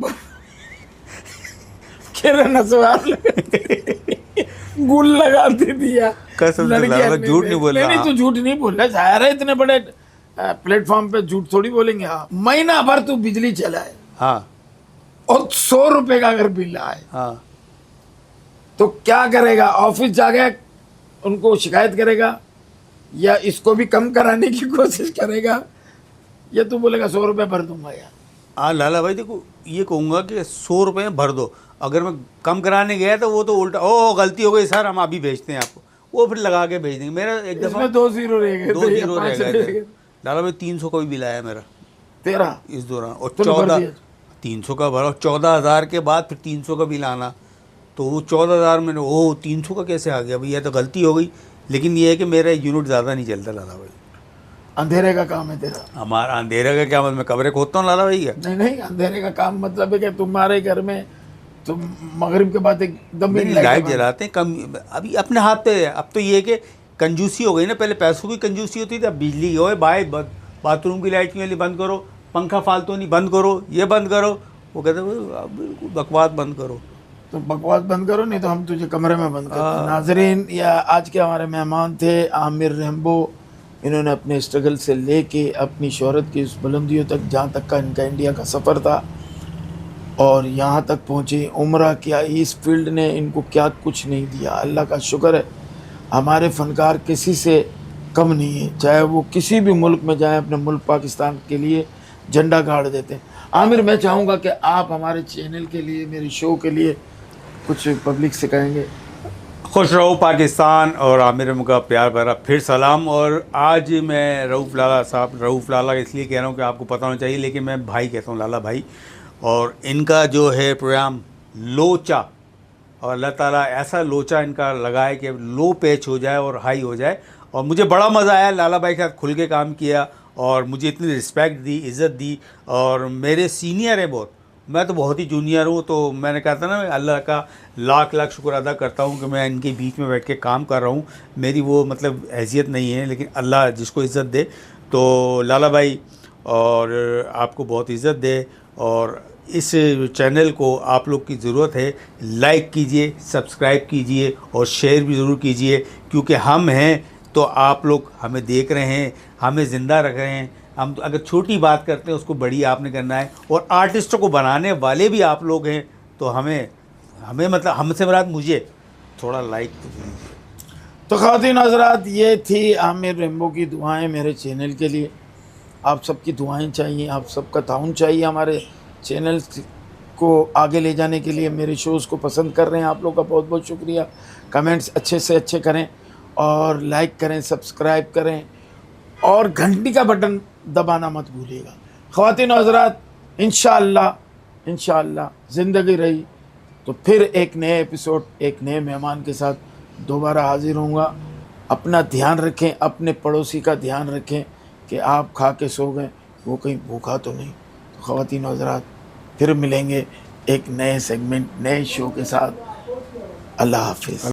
गुल लगा दे दिया। कसम से लड़कियां लाला, झूठ नहीं बोल रहा। नहीं, तू झूठ नहीं बोल रहा, जाहिर है इतने बड़े प्लेटफॉर्म पे झूठ थोड़ी बोलेंगे। हाँ, महीना भर तू बिजली चलाए हाँ और 100 रुपए का अगर बिल आए हाँ, तो क्या करेगा? ऑफिस जाके उनको शिकायत करेगा या इसको भी कम कराने की कोशिश करेगा, या तू बोलेगा 100 रुपए भर दूंगा यार? हाँ लाला भाई देखो, ये कहूँगा कि 100 रुपये भर दो। अगर मैं कम कराने गया तो वो तो उल्टा, ओ गलती हो गई सर, हम अभी भेजते हैं आपको, वो फिर लगा के भेज देंगे। मेरा एक दफ़ा 2 जीरो रह गए, 2 जीरो रह गए थे लाला भाई। 300 का भी बिल आया मेरा तेरा इस दौरान, और तूने भर 14 दिया? 300 का भरा, और 14,000 के बाद फिर 300 का बिल आना, तो वो 14,000 मैंने, ओ 300 का कैसे आ गया भैया, तो गलती हो गई। लेकिन ये है कि मेरा यूनिट ज़्यादा नहीं चलता लाला भाई। अंधेरे का काम है तेरा। हमारा अंधेरे का क्या मतलब, मैं कमरे खोदता हूँ लाला भाई क्या? नहीं, अंधेरे का काम मतलब है कि तुम्हारे घर में तुम मगरिब के बाद एकदम लाइट जलाते हैं कम। अभी अपने हाथ पे है। अब तो ये है कि कंजूसी हो गई ना, पहले पैसों की कंजूसी होती थी, अब बिजली की। ओए भाई, बाथरूम की लाइट क्यों बंद करो, पंखा फालतू नहीं बंद करो, ये बंद करो। वो कहते हैं बिल्कुल बकवास बंद करो। तो बकवास बंद करो, नहीं तो हम तुझे कमरे में बंद करते हैं। नाजरीन, या आज के हमारे मेहमान थे आमिर रेम्बो। इन्होंने अपने स्ट्रगल से लेके अपनी शोहरत की उस बुलंदियों तक, जहाँ तक का इनका इंडिया का सफ़र था, और यहाँ तक पहुँचे। उम्रा किया, इस फील्ड ने इनको क्या कुछ नहीं दिया। अल्लाह का शुक्र है, हमारे फ़नकार किसी से कम नहीं है, चाहे वो किसी भी मुल्क में जाए, अपने मुल्क पाकिस्तान के लिए झंडा गाड़ देते हैं। आमिर, मैं चाहूँगा कि आप हमारे चैनल के लिए, मेरे शो के लिए कुछ पब्लिक से कहेंगे। खुश रहो पाकिस्तान, और आमिर का प्यार भरा फिर सलाम। और आज मैं रऊफ़ लाला साहब, रऊफ़ लाला इसलिए कह रहा हूँ कि आपको पता होना चाहिए, लेकिन मैं भाई कहता हूँ, लाला भाई। और इनका जो है प्रोग्राम लोचा, और अल्लाह ताला ऐसा लोचा इनका लगाए कि लो पैच हो जाए और हाई हो जाए। और मुझे बड़ा मज़ा आया, लाला भाई के साथ खुल के काम किया, और मुझे इतनी रिस्पेक्ट दी, इज़्ज़त दी। और मेरे सीनियर हैं बहुत, मैं तो बहुत ही जूनियर हूँ। तो मैंने कहा था ना, मैं अल्लाह का लाख लाख शुक्र अदा करता हूँ कि मैं इनके बीच में बैठ के काम कर रहा हूँ। मेरी वो मतलब हैसियत नहीं है, लेकिन अल्लाह जिसको इज़्ज़त दे। तो लाला भाई और आपको बहुत इज़्ज़त दे, और इस चैनल को आप लोग की ज़रूरत है। लाइक कीजिए, सब्सक्राइब कीजिए, और शेयर भी ज़रूर कीजिए, क्योंकि हम हैं तो आप लोग हमें देख रहे हैं, हमें ज़िंदा रख रहे हैं। हम तो अगर छोटी बात करते हैं उसको बड़ी आपने करना है, और आर्टिस्टों को बनाने वाले भी आप लोग हैं। तो हमें मतलब हमसे मुराद मुझे थोड़ा लाइक तो दीजिए। तो ख़वातीन हज़रात, ये थी आमिर रेम्बो की दुआएं मेरे चैनल के लिए। आप सबकी दुआएं चाहिए, आप सबका ताउन चाहिए हमारे चैनल को आगे ले जाने के लिए, मेरे शोज़ को पसंद कर रहे हैं, आप लोग का बहुत बहुत शुक्रिया। कमेंट्स अच्छे से अच्छे करें और लाइक करें, सब्सक्राइब करें और घंटी का बटन दबाना मत भूलिएगा। ख़वातीन और हज़रात, इंशाअल्लाह ज़िंदगी रही तो फिर एक नए एपिसोड, एक नए मेहमान के साथ दोबारा हाजिर होऊंगा। अपना ध्यान रखें, अपने पड़ोसी का ध्यान रखें कि आप खा के सो गए, वो कहीं भूखा तो नहीं। तो ख़वातीन और हज़रात, फिर मिलेंगे एक नए सेगमेंट, नए शो के साथ। अल्लाह हाफिज़।